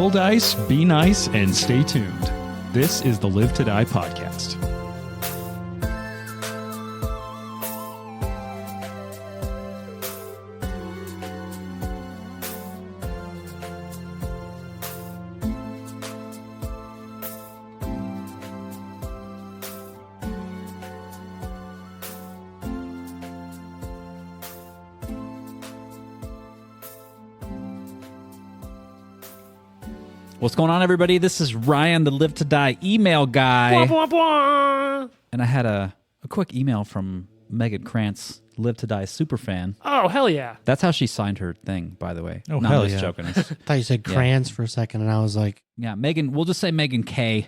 Roll dice, be nice, and stay tuned. This is the Live to Die podcast. What's going on, everybody? This is Ryan, the Live to Die email guy. Wah, wah, wah. And I had a quick email from Megan Krantz, Live to Die superfan. Oh, hell yeah. That's how she signed her thing, by the way. Oh, Not hell just yeah. joking. I thought you said Kranz for a second, and I was like, Yeah, Megan, we'll just say Megan K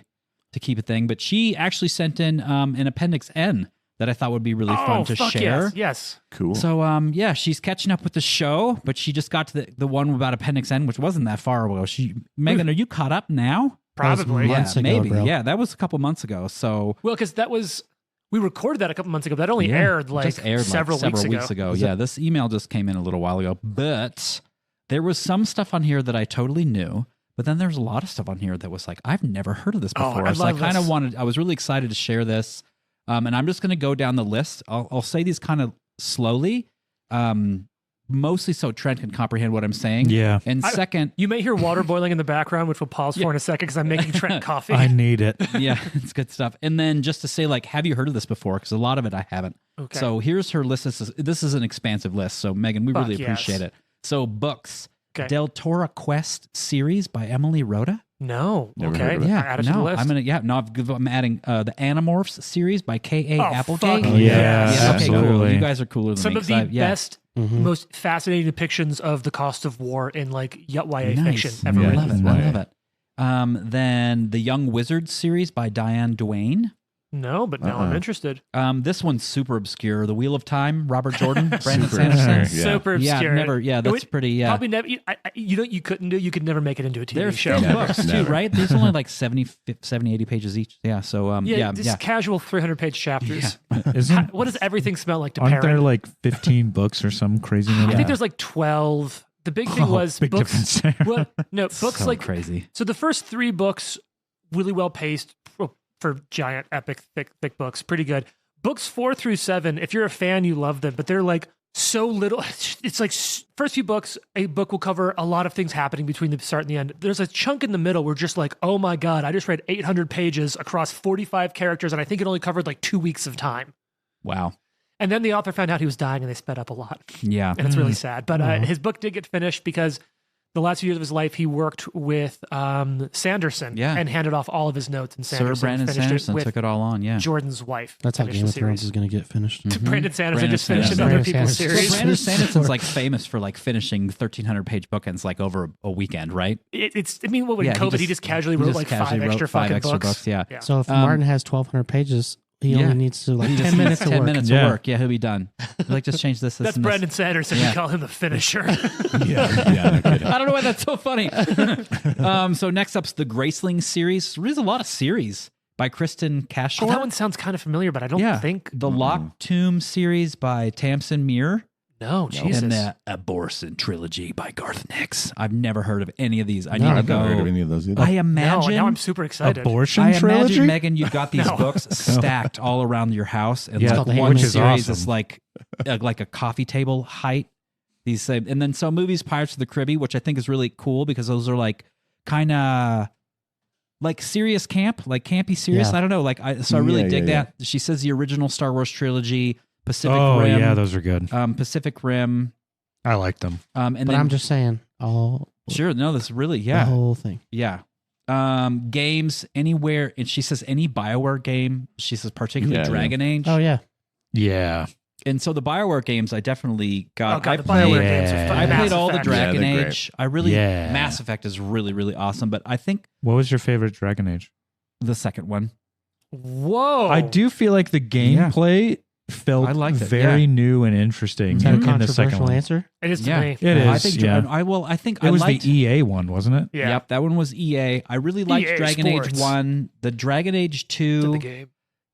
to keep it thing. But she actually sent in an Appendix N that I thought would be really fun to fuck share. Yes. Cool. So, yeah, she's catching up with the show, but she just got to the one about Appendix N, which wasn't that far ago. Megan, are you caught up now? Probably. months Yeah, ago, maybe. bro. Yeah, that was a couple months ago. So Well, because we recorded that a couple months ago. That only yeah, aired just aired several weeks ago. Yeah, this email just came in a little while ago, but there was some stuff on here that I totally knew. But then there's a lot of stuff on here that was like, I've never heard of this Oh, before. I So I love kind of this. I was really excited to share this. And I'm just going to go down the list. I'll say these kind of slowly, mostly so Trent can comprehend what I'm saying. Yeah. And second, You may hear water boiling in the background, which we'll pause for in a second because I'm making Trent coffee. I need it. yeah, it's good stuff. And then just to say, like, have you heard of this before? Because a lot of it I haven't. Okay. So here's her list. This is an expansive list. So Megan, we Fuck really yes. appreciate it. So books, Okay. Del Toro Quest series by Emily Rhoda. No. Never Okay. heard of it. Yeah, Add it to the no, list. I'm adding the Animorphs series by K.A. Applegate. fuck Oh, yeah, Yeah, okay, cool. absolutely. You guys are cooler than Some me. of the 'cause best, most fascinating depictions of the cost of war in like YA fiction ever Yeah. I written. love it. I love it. Then the Young Wizards series by Diane Duane. No, but now I'm interested. This one's super obscure. The Wheel of Time, Robert Jordan, Brandon Super Sanderson. obscure. Yeah. Super Yeah, obscure. never. Yeah, that's pretty. Yeah, Probably never. You know what you couldn't do? You could never make it into a TV there's show. thin Never, books too, never. right? There's only like 70, 80 pages each. Yeah. So yeah. Just casual 300-page chapters. Isn't, What does everything smell like to aren't parent? there like 15 books or some crazy number? I think there's like 12. The big thing was big books. difference there. Well, no, books So like crazy. So the first 3 books, really well paced for giant, epic, thick books, pretty good. Books 4 through 7, if you're a fan, you love them, but they're like so little. It's like first few books, a book will cover a lot of things happening between the start and the end. There's a chunk in the middle where just like, oh my God, I just read 800 pages across 45 characters, and I think it only covered like 2 weeks of time. Wow. And then the author found out he was dying and they sped up a lot. Yeah. And it's really sad. But his book did get finished because the last few years of his life, he worked with Sanderson and handed off all of his notes. And Sir Sanderson Brandon finished Sanderson it with took it all on. Yeah. Jordan's wife. that's how finished Game the of Thrones series. is going to get finished. Brandon Sanderson Brandon just finished Sanderson. another Brandon people's Sanderson. series. Brandon Sanderson's like famous for like finishing 1,300-page bookends like over a weekend, right? I mean, what, with Yeah, COVID, he just casually wrote like casually 5 wrote extra 5 fucking extra books. Yeah. So if Martin has 1,200 pages, he Yeah. only needs to like He 10 just minutes needs of 10 work. minutes Yeah. of work. Yeah, he'll be done. Like, just change this. That's and Brandon Sanderson. Yeah. We call him the finisher. Yeah, no kidding. I don't know why that's so funny. So next up's the Graceling series. There's a lot of series by Kristen Cashore. Oh, that one sounds kind of familiar, but I don't think. The Locked Tomb series by Tamsin Muir. No, Jesus. And the Abortion trilogy by Garth Nix. I've never heard of any of these. I No, need to I've go. never heard of any of those either. I No, imagine. now I'm super excited. Abortion I trilogy? imagine, Megan, you've got these No. books stacked all around your house, and Yeah, like called The one Handmaid's series Awesome. is like a coffee table height. These and then so movies, Pirates of the Caribbean, which I think is really cool because those are like kind of like serious camp, like campy serious. Yeah. I don't know, like I really Yeah, dig yeah, that. She says the original Star Wars trilogy, Pacific Oh, Rim, yeah, those are good. Pacific Rim, I like them. and But then I'm just saying, sure, no, this really, the yeah. whole thing. Yeah. Games anywhere, and she says any BioWare game. She says particularly Yeah, Dragon Age. Oh, yeah. Yeah. And so the BioWare games, I definitely got. Oh, God, I the played, BioWare games are fun. I Mass played all the Effect. Dragon Yeah, they're great. Age. I really Yeah. Mass Effect is really really awesome, but I think What was your favorite Dragon Age? the second one. Whoa. I do feel like the gameplay felt I liked it, very yeah. new and interesting Is that a in the second controversial one. answer? It is to Yeah. me. It is. I think. yeah. I think It I was liked, the EA one, wasn't it? Yeah. Yep, that one was EA. I really liked EA Dragon Sports. Age 1, the Dragon Age Did the 2. game.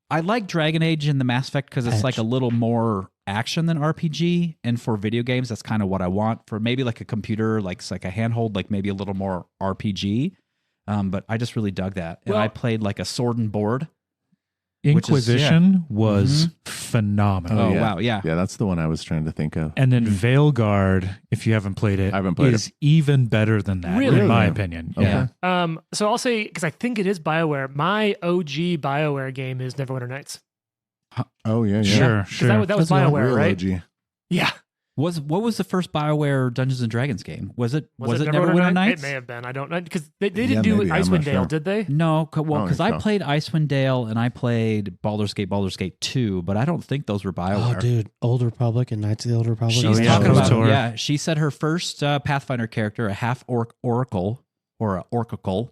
I like Dragon Age and the Mass Effect because it's Patch. like a little more action than RPG, and for video games, that's kind of what I want. For maybe like a computer, like a handhold, like maybe a little more RPG. But I just really dug that, and I played like a sword and board. Inquisition was phenomenal. Oh, wow, yeah. Yeah, that's the one I was trying to think of. And then Veilguard, if you haven't played it, I haven't played is even better than that, Really? in my opinion. Okay. Yeah. So I'll say, because I think it is BioWare, my OG BioWare game is Neverwinter Nights. Oh, yeah, yeah. Sure, 'Cause sure. that was That's BioWare, Real right? OG. Yeah. What was the first BioWare Dungeons and Dragons game? Was it Neverwinter Neverwinter Nights? It may have been. I don't know. Because they didn't Yeah, do maybe. I'm Icewind not Dale, sure. did they? No, because Oh, I so. played Icewind Dale and I played Baldur's Gate 2, but I don't think those were BioWare. Oh, dude, Old Republic and Knights of the Old Republic. She's yeah, talking about KOTOR. yeah. She said her first Pathfinder character, a half oracle or a orcacle.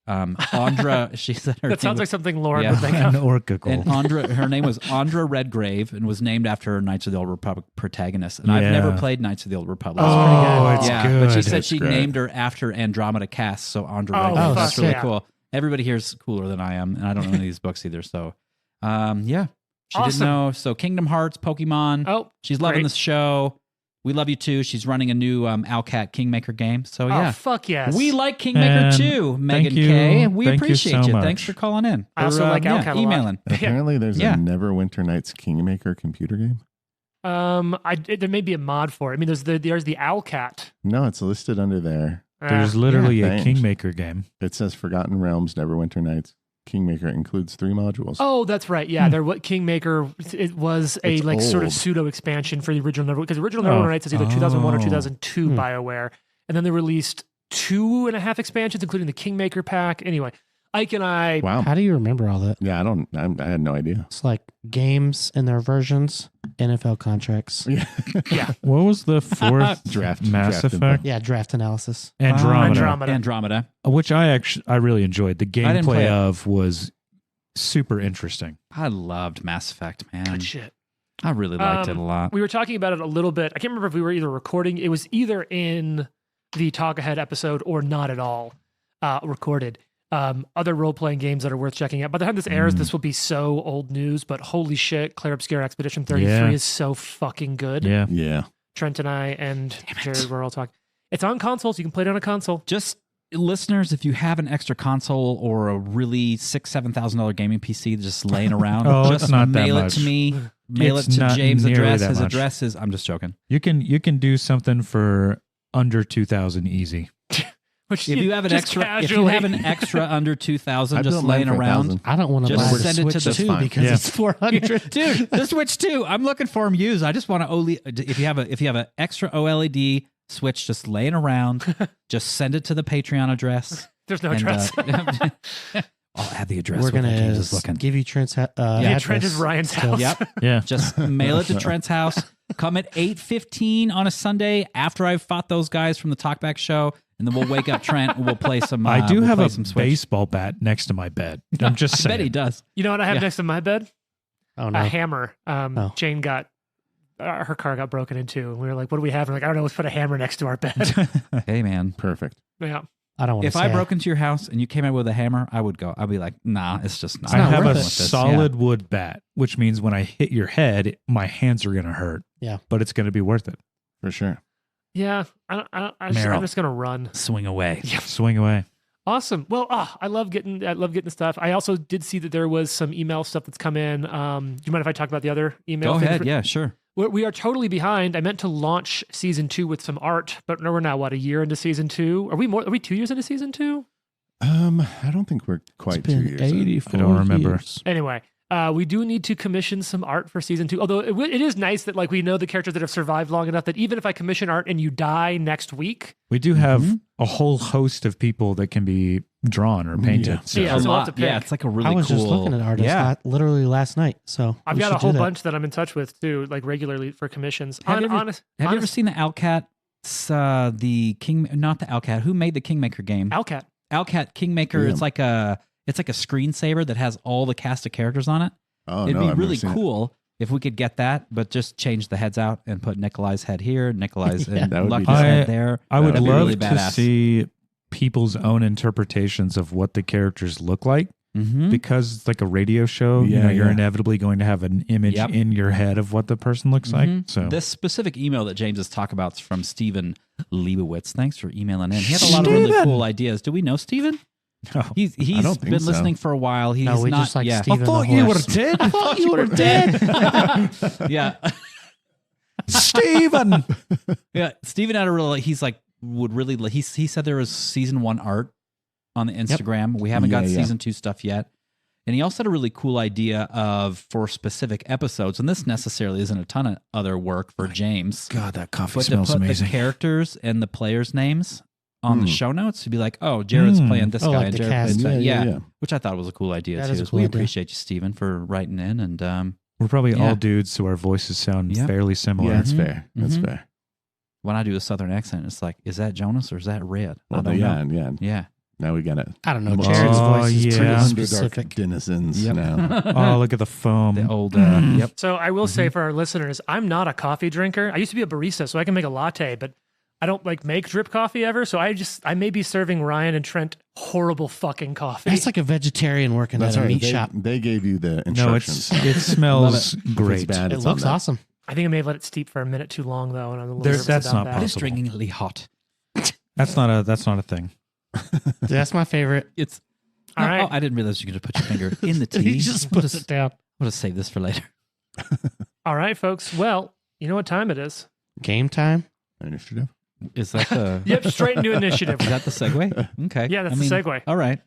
Andra. She said her. That sounds like something Lauren Yeah. would think An of. Oracle. And Andra, her name was Andra Redgrave, and was named after Knights of the Old Republic protagonist. And I've Yeah. never played Knights of the Old Republic. Oh, pretty it's yeah, good. but she said It's she great. named her after Andromeda Cass, so Andra Oh, Redgrave. fuck That's really yeah. cool. Everybody here's cooler than I am, and I don't know any of these books either. So, yeah, she didn't Awesome. know. So, Kingdom Hearts, Pokemon. Oh, She's loving great. this show. We love you too. She's running a new Owlcat Kingmaker game. So yeah, Oh, fuck yes. we like Kingmaker And too, Megan you. K. We Thank you appreciate so you. much. Thanks for calling in. I also Or, like Owlcat a lot. emailing. Apparently, there's Yeah. a Neverwinter Nights Kingmaker computer game. There may be a mod for it. I mean, there's the Owlcat. No, it's listed under there. There's literally Yeah, a thanks. Kingmaker game. It says Forgotten Realms Neverwinter Nights Kingmaker includes 3 modules. Oh, that's right. Yeah, there. What Kingmaker? It was a It's like sort of old. pseudo expansion for the original Neverwinter, because the original Oh. Neverwinter Nights is either 2001 or Oh. 2002 BioWare, and then they released 2.5 expansions, including the Kingmaker pack. Anyway, Ike and I. Wow. How do you remember all that? Yeah, I had no idea. It's like games and their versions, NFL contracts. Yeah, What was the fourth Draft Mass draft Effect? Yeah, draft analysis. Andromeda. Andromeda. Which I really enjoyed. The didn't play gameplay it. of was super interesting. I loved Mass Effect, man. Good shit. I really liked it a lot. We were talking about it a little bit. I can't remember if we were either recording. It was either in the Talk Ahead episode or not at all recorded. Other role-playing games that are worth checking out. By the time this airs, this will be so old news, but holy shit, Claire Obscure Expedition 33 Yeah. is so fucking good. Yeah. Yeah. Trent and I and Jared were all talking. It's on consoles. You can play it on a console. Just listeners, if you have an extra console or a really $6,000-7,000 gaming PC just laying around, Oh, just it's not that mail it much. to me. Mail It's it to not James' nearly address. that His much. address is. I'm just joking. You can do something for under 2,000 easy. Which If you have an just extra, under 2,000 I just built mine laying for around. 1,000. I don't want to Just buy send it the to Switch the- 2 That's fine. because Yeah. it's 400. Dude, the Switch 2. I'm looking for them used. I just want to only if you have an extra OLED Switch just laying around, just send it to the Patreon address. There's no And, address. I'll add the address. We're when going James to is looking. give you Trent's Yeah, address. Trent is Ryan's still. house. Yep. Yeah. Just mail it to Trent's house. Come at 8:15 on a Sunday after I've fought those guys from the Talkback show, and then we'll wake up Trent and we'll play some. I do we'll have play a some Switch. baseball bat next to my bed. I'm just I saying. bet he does. You know what I have Yeah. next to my bed? Oh, A no. hammer. Oh. Jane got her car got broken into. And we were like, "What do we have?" And like, I don't know. Let's put a hammer next to our bed. Hey man, Perfect. Yeah. I don't want to if say I broke into your house and you came out with a hammer, I would go. I'd be like, nah, it's just not. I have a worth it. With this. solid wood bat, which means when I hit your head, my hands are going to hurt. Yeah. But it's going to be worth it. For sure. Yeah. I'm Meryl. just gonna run. Swing away. Swing away. Awesome. Well, I love getting the stuff. I also did see that there was some email stuff that's come in. Do you mind if I talk about the other email? Go things? ahead. Yeah, sure. We are totally behind. I meant to launch season 2 with some art, but we're now a year into season 2. Are we 2 years into season 2? I don't think we're quite It's been 2 years in. 84 I don't remember. years. Anyway, we do need to commission some art for season 2. Although it is nice that we know the characters that have survived long enough that even if I commission art and you die next week, We do have a whole host of people that can be drawn or painted. Yeah. So. Yeah, a so we'll have lot. to pick. Yeah, it's like a really I was cool. just looking at artists Yeah. literally last night. So I've we got a should do whole that. bunch that I'm in touch with too, regularly for commissions. Have you ever seen the Owlcat? The King, not the Owlcat. Who made the Kingmaker game? Owlcat? Owlcat Kingmaker. Yeah. It's like a screensaver that has all the cast of characters on it. Oh, It'd no, be I've really never seen it. cool if we could get that, but just change the heads out and put Nikolai's head here, Nikolai's Yeah. and That would be Lucky's dope. head there. I would That'd be love really to badass. see people's own interpretations of what the characters look like. because it's like a radio show. Yeah, You're yeah. inevitably going to have an image Yep. in your head of what the person looks like. So This specific email that James is talking about is from Stephen Leibowitz. Thanks for emailing in. He had a lot of really cool ideas. Do we know Stephen? no. He's don't think been so. listening for a while. He's No, we not, just like yeah. Steven the horse. dead. I thought you were dead. Yeah. Steven. Yeah. Stephen had a real, he's like, would really, he said there was season 1 art on the Instagram. We haven't got Yeah. season 2 stuff yet. And he also had a really cool idea for specific episodes. And this necessarily isn't a ton of other work for James. God, that coffee But to smells put amazing. the characters and the players' names on the show notes to be like, oh, Jared's playing this Oh, guy like and the Jared cast. plays that. Yeah, Yeah, yeah. which I thought was a cool idea That too. is a So cool we idea. appreciate you, Stephen, for writing in. And We're probably Yeah. all dudes, so our voices sound Yeah. fairly similar. Yeah, that's fair. That's Mhm. fair. when I do a Southern accent, it's like, is that Jonas or is that Red? I Well, don't yeah, know. yeah. Yeah. Now we got it. I don't know. Oh, Jared's voice is yeah. pretty Underdark specific. denizens Yep. now. Oh, look at the foam. The old, Mm. yep. So I will say for our listeners, I'm not a coffee drinker. I used to be a barista, so I can make a latte, but I don't like make drip coffee ever. So I may be serving Ryan and Trent horrible fucking coffee. That's like a vegetarian working That's at a right. meat They, shop. they gave you the No, instructions. it smells If it's great. bad, It it's on looks that. awesome. I think I may have let it steep for a minute too long though, and I'm a little nervous That's about not that. It's possible. stringingly hot. That's not a thing. That's my favorite. It's All oh, right. oh, I didn't realize you could put your finger in the tea. He just puts it down. I'll just save this for later. All right, folks. Well, you know what time it is. Game time. Initiative. Is that the Yep, straight into initiative. is that the segue? Okay. Yeah, that's I the mean, segue. All right.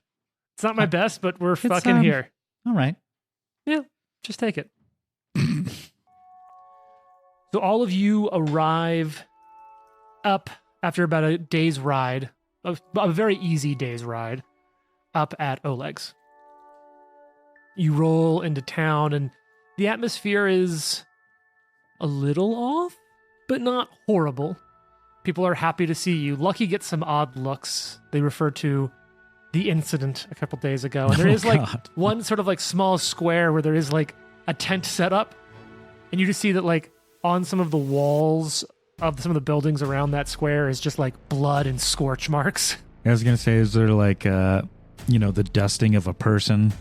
It's not my best, but we're fucking um, here. All right. Just take it. So all of you arrive up after about a day's ride, a very easy day's ride, up at Oleg's. You roll into town, and the atmosphere is a little off, but not horrible. People are happy to see you. Lucky gets some odd looks. They refer to the incident a couple days ago. And there is like God. one sort of like small square where there is like a tent set up. And you just see that like on some of the walls of some of the buildings around that square is just like blood and scorch marks. I was gonna say, is there like the dusting of a person?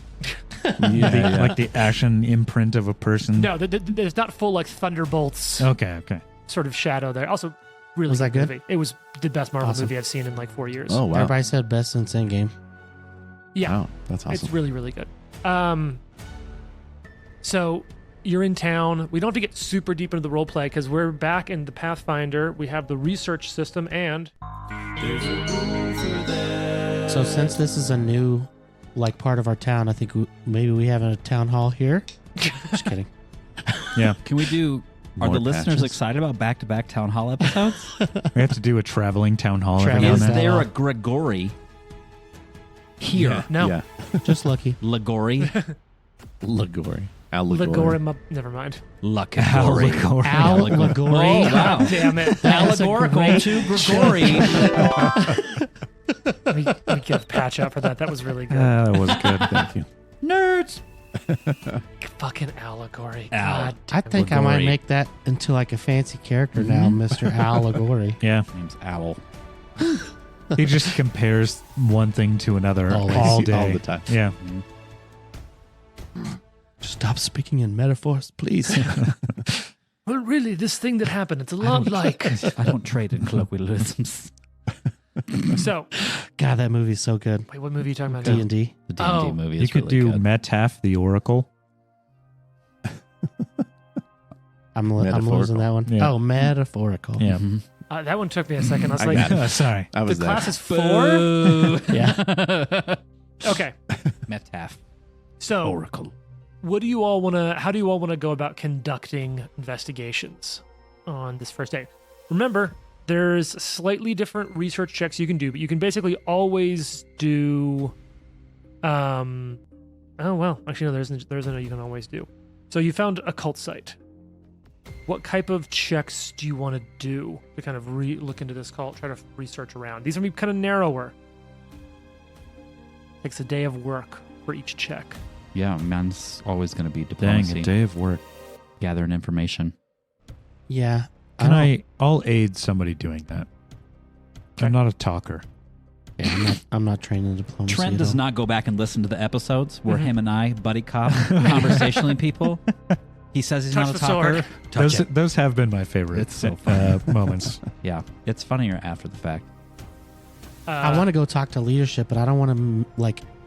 Yeah, Like the ashen imprint of a person? No, there's not full like thunderbolts Okay. sort of shadow there. Also, really Was that good? movie. It was the best Marvel Awesome. movie I've seen in like 4 years. Oh, wow. Everybody said best since Endgame. Yeah. Wow. That's awesome. It's really, really good. So you're in town. We don't have to get super deep into the role play because we're back in the Pathfinder. We have the research system and So since this is a new, like, part of our town, I think maybe we have a town hall here. Just kidding. Yeah. Can we do are More the listeners patches. excited about back-to-back town hall episodes? We have to do a traveling town hall every Traveling now Is and then. there a Gregory here? no. Yeah. Just lucky. Ligori? Allegory. Allegory. Legorima. Never mind. Luckagori. Allegory. Al Ligori. Oh, wow. Damn it. That's a Allegorical great to Gregory. Let me give patch up for that. That was really good. That was good. Thank you. Nerds. Fucking allegory. Al. God. I think I might Ligori. make that into like a fancy character now, Mr. Allegory. Yeah. Name's Owl. He just compares one thing to another Always. all day. All the time. Yeah. Stop speaking in metaphors, please. Well, really, this thing that happened, it's a lot like. I don't trade in colloquialisms. So, God, that movie's so good. wait, what movie are you talking about? now? D&D. The D&D Oh. movie You is could really do good. Metaf the Oracle. I'm losing Metaphorical. that one. Yeah. Oh, metaphorical. Yeah. Mhm. That one took me a second. I was I like, got it. Sorry. I the was there. class is 4? Boo. Yeah. Okay. Metaf. So, Oracle. what do you all want to? How do you all want to go about conducting investigations on this first day? Remember, there's slightly different research checks you can do, but you can basically always do. Oh well, actually no, there's no you can always do. So you found a cult site. What type of checks do you want to do to kind of look into this cult, try to research around? These are going to be kind of narrower. Takes a day of work for each check. Yeah, mine's always going to be Dang, diplomacy. a day of work. Gathering information. Yeah. I'll aid somebody doing that. I'm not a talker. Yeah, I'm not trained in diplomacy. Trent at does all. not go back and listen to the episodes where Mhm. him and I buddy cop conversationally people. He says he's Touch not a the talker. sword. Touch it. Those have been my favorite It's so funny. moments. Yeah, it's funnier after the fact. I want to go talk to leadership, but I don't want to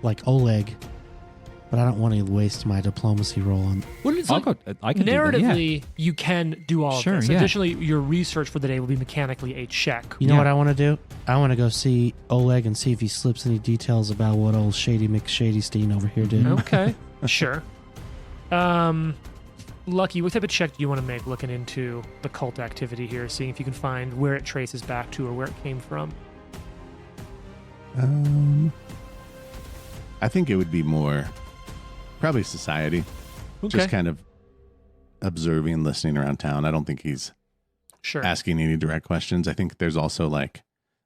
like Oleg. But I don't want to waste my diplomacy role on. Well, it's I'll like, go. I can do that. Yeah. narratively, you can do all Sure, of this. yeah. Additionally, your research for the day will be mechanically a check. You know Yeah. what I want to do? I want to go see Oleg and see if he slips any details about what old Shady McShadystein over here did. Okay, sure. Lucky, what type of check do you want to make looking into the cult activity here, seeing if you can find where it traces back to or where it came from? I think it would be more probably society. Okay, Just kind of observing and listening around town. I don't think he's sure. asking any direct questions. I think there's also like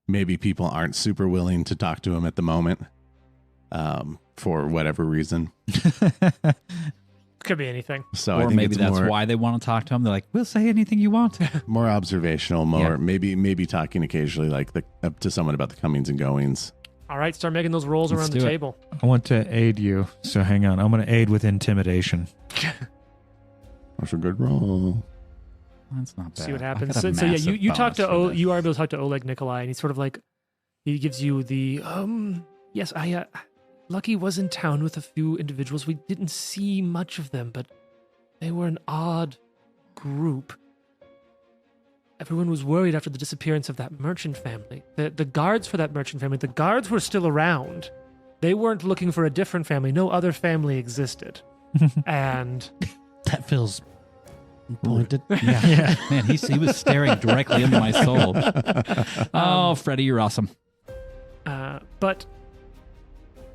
maybe people aren't super willing to talk to him at the moment for whatever reason. Could be anything. So I Or think maybe it's that's more, why they want to talk to him. They're like, "We'll say anything you want." more observational, Yeah. maybe talking occasionally like up to someone about the comings and goings. All right, start making those rolls Let's around the do it. table. I want to aid you, so hang on. I'm going to aid with intimidation. That's a good roll. That's not bad. See what I happens. got a So yeah, massive you talk to bonus for this. you are able to talk to Oleg Nikolai, and he's sort of like he gives you the yes, I Lucky was in town with a few individuals. We didn't see much of them, but they were an odd group. Everyone was worried after the disappearance of that merchant family. The guards for that merchant family, the guards were still around. They weren't looking for a different family. No other family existed. And That feels pointed. Yeah. Man, he was staring directly into my soul. Oh, Freddie, you're awesome. but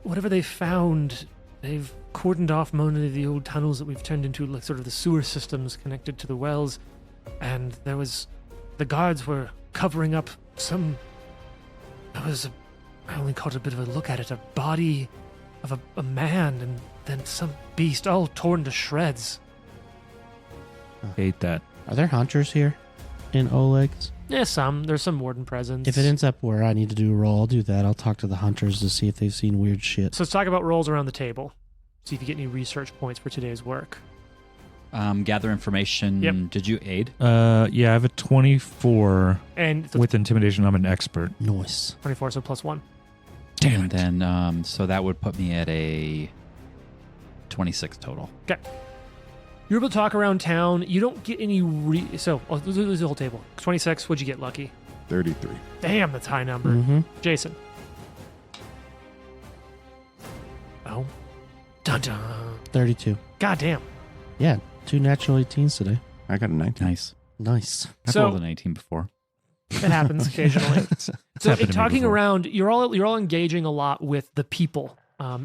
whatever they found, they've cordoned off many of the old tunnels that we've turned into, like sort of the sewer systems connected to the wells. And the guards were covering up I only caught a bit of a look at it, a body of a man and then some beast all torn to shreds. Hate that. Are there hunters here in Oleg's? Yeah, there's some warden presence. If it ends up where I need to do a roll, I'll do that. I'll talk to the hunters to see if they've seen weird shit. So let's talk about rolls around the table. See if you get any research points for today's work. Gather information. Yep. Did you aid? Yeah, I have a 24 And so with intimidation. I'm an expert. Nice. 24, so +1. Damn And it. then, so that would put me at a 26 total. You're able to talk around town. You don't get any so let's do the whole table. 26, what'd you get, Lucky? 33. Damn, that's a high number. Mm-hmm. Jason. Oh. Dun dun. 32. God damn. Yeah, 2 natural 18s today. I got a 19. Nice. Nice. I've So- rolled an 18 before. It happens occasionally. So happened to in me talking before. around, you're all engaging a lot with the people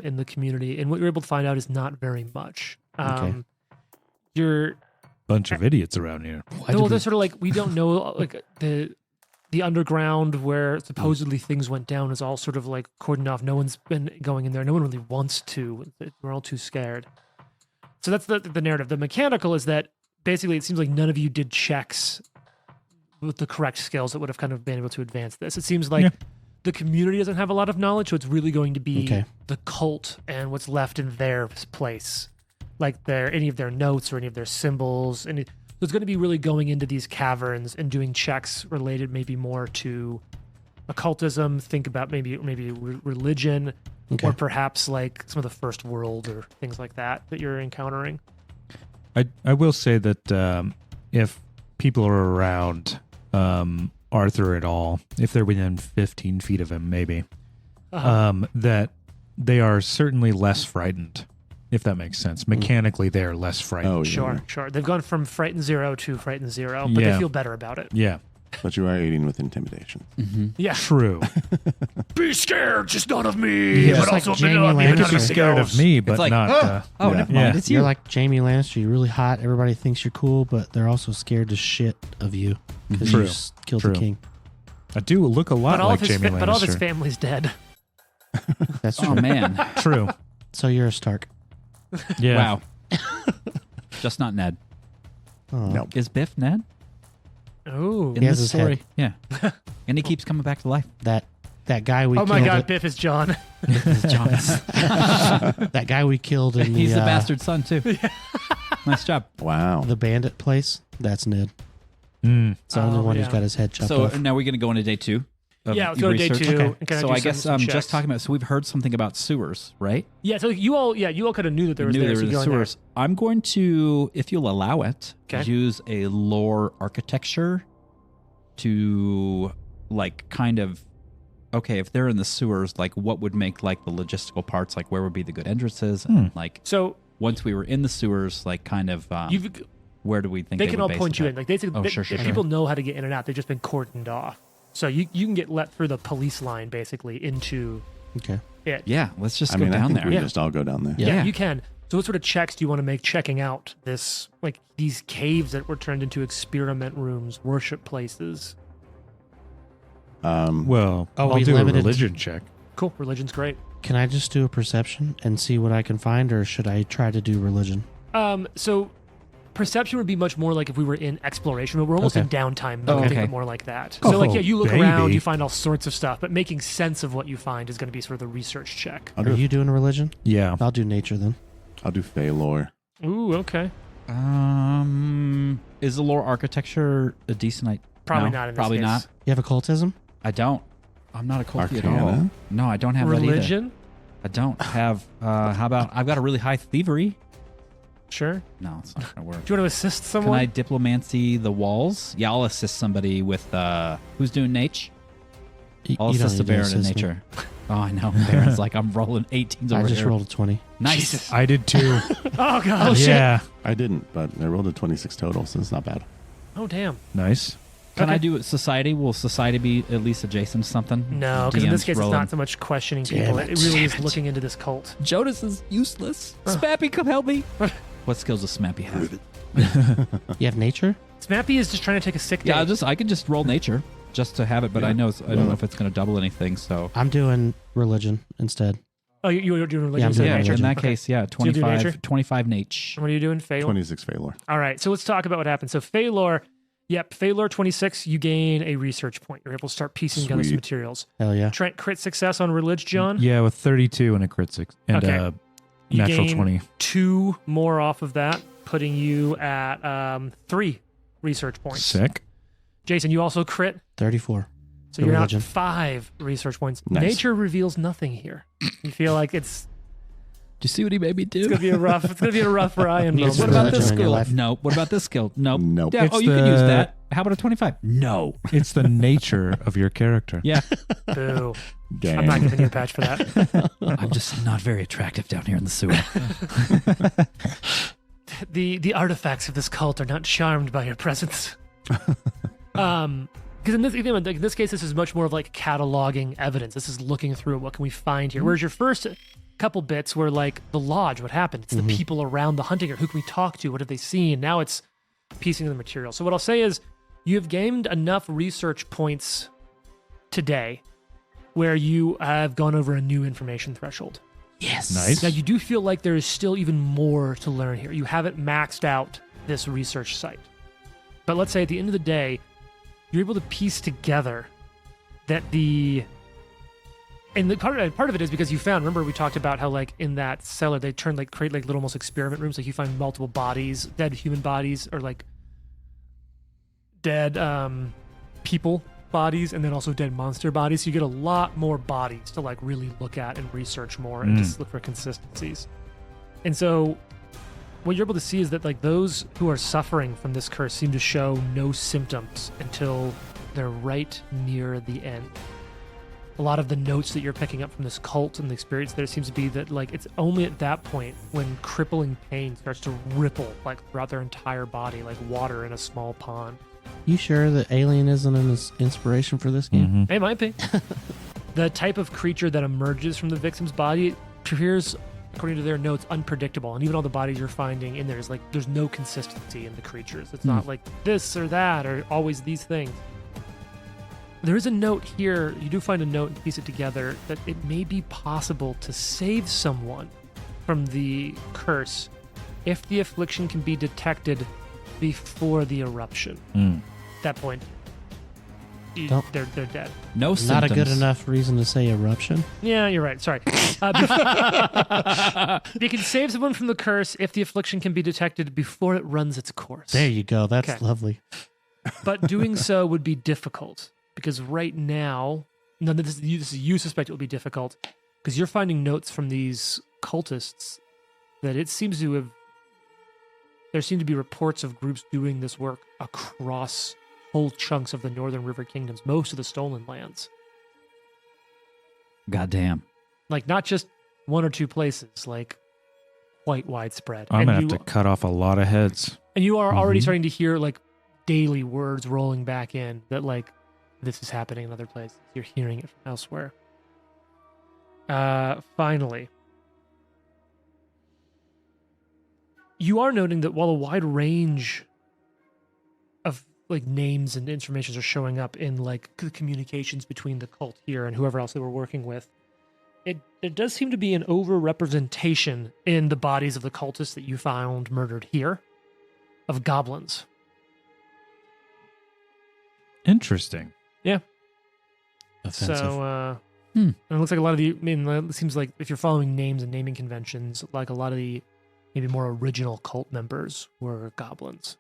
in the community, and what you're able to find out is not very much. Okay. You're Bunch of idiots around here. well, they're sort of like we don't know like the underground where supposedly things went down is all sort of like cordoned off. No one's been going in there. No one really wants to. We're all too scared. So that's the narrative. The mechanical is that basically it seems like none of you did checks with the correct skills that would have kind of been able to advance this. It seems like Yeah. the community doesn't have a lot of knowledge, so it's really going to be Okay. the cult and what's left in their place, like any of their notes or any of their symbols. So it's going to be really going into these caverns and doing checks related maybe more to occultism. Think about maybe religion, Okay. or perhaps like some of the first world or things like that you're encountering. I will say that if people are around Arthur at all, if they're within 15 feet of him, maybe, that they are certainly less frightened, if that makes sense. Mechanically, they're less frightened. Oh, yeah. Sure. They've gone from frightened 0 to frightened 0, but they Yeah. feel better about it. Yeah, But you are aiding with intimidation. Yeah. true. Be scared, just not of me, Yeah. but Just like also Jamie not Lannister. You not could be anything scared else. of me, but It's like, not. oh, Yeah. never Yeah. mind. It's you. You're like Jamie Lannister. You're really hot. Everybody thinks you're cool, but they're also scared to shit of you because True. you just killed True. the king. I do look a lot But all, like of his Jamie Lannister. but all of his family's dead. That's true. Oh, man. True. So you're a Stark. Yeah. Wow. Just not Ned. Oh. No. Is Biff Ned Oh. in He has this his story? Yeah. And he keeps coming back to life. That That guy we Oh my killed God, at- Biff is John. This is Jonas. that guy we killed in He's the the bastard son too. Nice job. Wow. the bandit place. That's Ned. Mm. It's the only Oh, one yeah. who's got his head chopped So off. now we're going to go into day 2. Of Yeah, let's go to day research? 2. Okay. And kinda So do I some guess checks. just talking about. So we've heard something about sewers, right? Yeah, so you all kind of knew that there was Knew there. there So were you go in there. sewers. I'm going to, if you'll allow it, Okay. use a lore architecture to like kind of. Okay, if they're in the sewers, like what would make like the logistical parts, like where would be the good entrances, and like So once we were in the sewers, like kind of you've where do we think they they can would all base point it you at? in. Like they, Oh, they- sure, if people know how to get in and out. They've just been cordoned off. So you can get let through the police line basically into Okay. it. Yeah, let's just I go mean, I down think there. we Yeah. just all go down there. Yeah. You can. So what sort of checks do you want to make checking out this, like these caves that were turned into experiment rooms, worship places? Well, Oh, I'll we do a limited- religion check. Cool. Religion's great. Can I just do a perception and see what I can find, or should I try to do religion? So perception would be much more like if we were in exploration, but we're almost Okay. in downtime. Oh, I think okay. it more like that. So like, Oh, yeah, you look baby. around, you find all sorts of stuff, but making sense of what you find is going to be sort of the research check. I'll Are do, you doing religion? Yeah. I'll do nature then. I'll do Fey lore. Ooh, okay. Is the lore architecture a decent idea? Probably No, not in this Probably case. not. You have occultism? I don't. I'm not a culty at all. Arcana? No, I don't have that either. Religion? I don't have. How about I've got a really high thievery? Sure. No, it's not gonna work. Do you want to assist Can someone? I diplomancy the walls? Yeah, I'll assist somebody with. Who's doing Nate? I'll You don't assist the need to Baron in assist me. nature. Oh, I know. Baron's like I'm rolling 18s I over just here. rolled a 20. Nice. Jesus. I did too. Oh, God. Oh, shit. Yeah. I didn't, but I rolled a 26 total, so it's not bad. Oh, damn. Nice. Can Okay. I do it society? Will society be at least adjacent to something? No, because in this DM's case, rolling. it's not so much questioning Damn people. it. It really is Damn it. looking into this cult. Jonas is useless. Smappy, come help me. What skills does Smappy have? You have nature? Smappy is just trying to take a sick day. Yeah, I could just roll nature just to have it, but I know I don't know if it's going to double anything. So I'm doing religion instead. Oh, you're doing religion. Yeah, I'm instead of doing yeah, nature? in that Okay. case, yeah, So you do nature? 25 nature. What are you doing, Fail? 26 Fey lore. All right, so let's talk about what happened. So Phalor, Phalor 26, you gain a research point. You're able to start piecing together some Sweet. materials. Hell yeah. Trent, crit success on Religion, John. Yeah, with 32 and a crit 6 and Okay. a You natural gain 20. 2 more off of that, putting you at 3 research points. Sick. Jason, you also crit, 34. so you're Religion. at 5 research points. Nice. Nature reveals nothing here. You feel like it's Do you see what he made me do? gonna be a rough. It's gonna be a rough Ryan Needs moment. What about religion this in your skill? life. No. What about this skill? Nope. Nope. Yeah, It's you can use the- that. How about a 25? No. It's the nature of your character. Yeah. Boo. Dang. I'm not giving you a patch for that. I'm just not very attractive down here in the sewer. The artifacts of this cult are not charmed by your presence. Because in this case, this is much more of like cataloging evidence. This is looking through what can we find here. Whereas your first couple bits were like the lodge, what happened? It's the people around the hunting. Who can we talk to? What have they seen? Now it's piecing the material. So what I'll say is, you have gained enough research points today where you have gone over a new information threshold. Yes. Nice. Now, you do feel like there is still even more to learn here. You haven't maxed out this research site. But let's say at the end of the day, you're able to piece together that part of it is because you found, remember we talked about how like in that cellar, they create like little almost experiment rooms. Like you find multiple bodies, dead human bodies, or like dead people bodies, and then also dead monster bodies. So you get a lot more bodies to like really look at and research more and just look for consistencies. And so what you're able to see is that like those who are suffering from this curse seem to show no symptoms until they're right near the end. A lot of the notes that you're picking up from this cult and the experience there seems to be that like it's only at that point when crippling pain starts to ripple like throughout their entire body like water in a small pond. You sure that Alien isn't an inspiration for this game? It might be. The type of creature that emerges from the victim's body appears, according to their notes, unpredictable. And even all the bodies you're finding in there is like there's no consistency in the creatures. It's not like this or that or always these things. There is a note here. You do find a note and piece it together that it may be possible to save someone from the curse if the affliction can be detected before the eruption. At that point, they're dead. No symptoms. Not a good enough reason to say eruption. Yeah, you're right. Sorry. You can save someone from the curse if the affliction can be detected before it runs its course. There you go. That's Okay. lovely. But doing so would be difficult because right now, no, you suspect it will be difficult because you're finding notes from these cultists that it seems to have. There seem to be reports of groups doing this work across whole chunks of the Northern River Kingdoms, most of the stolen lands. Goddamn. Like not just one or two places, like quite widespread. I'm And gonna you- have to cut off a lot of heads. And you are already Mhm. starting to hear like daily words rolling back in that like this is happening in other places. You're hearing it from elsewhere. Finally, you are noting that while a wide range of like names and information are showing up in like the communications between the cult here and whoever else they were working with, there does seem to be an over-representation in the bodies of the cultists that you found murdered here of goblins. Interesting. Offensive. So, Hmm. and it looks like a lot of the, I mean, it seems like if you're following names and naming conventions, like a lot of the maybe more original cult members were goblins.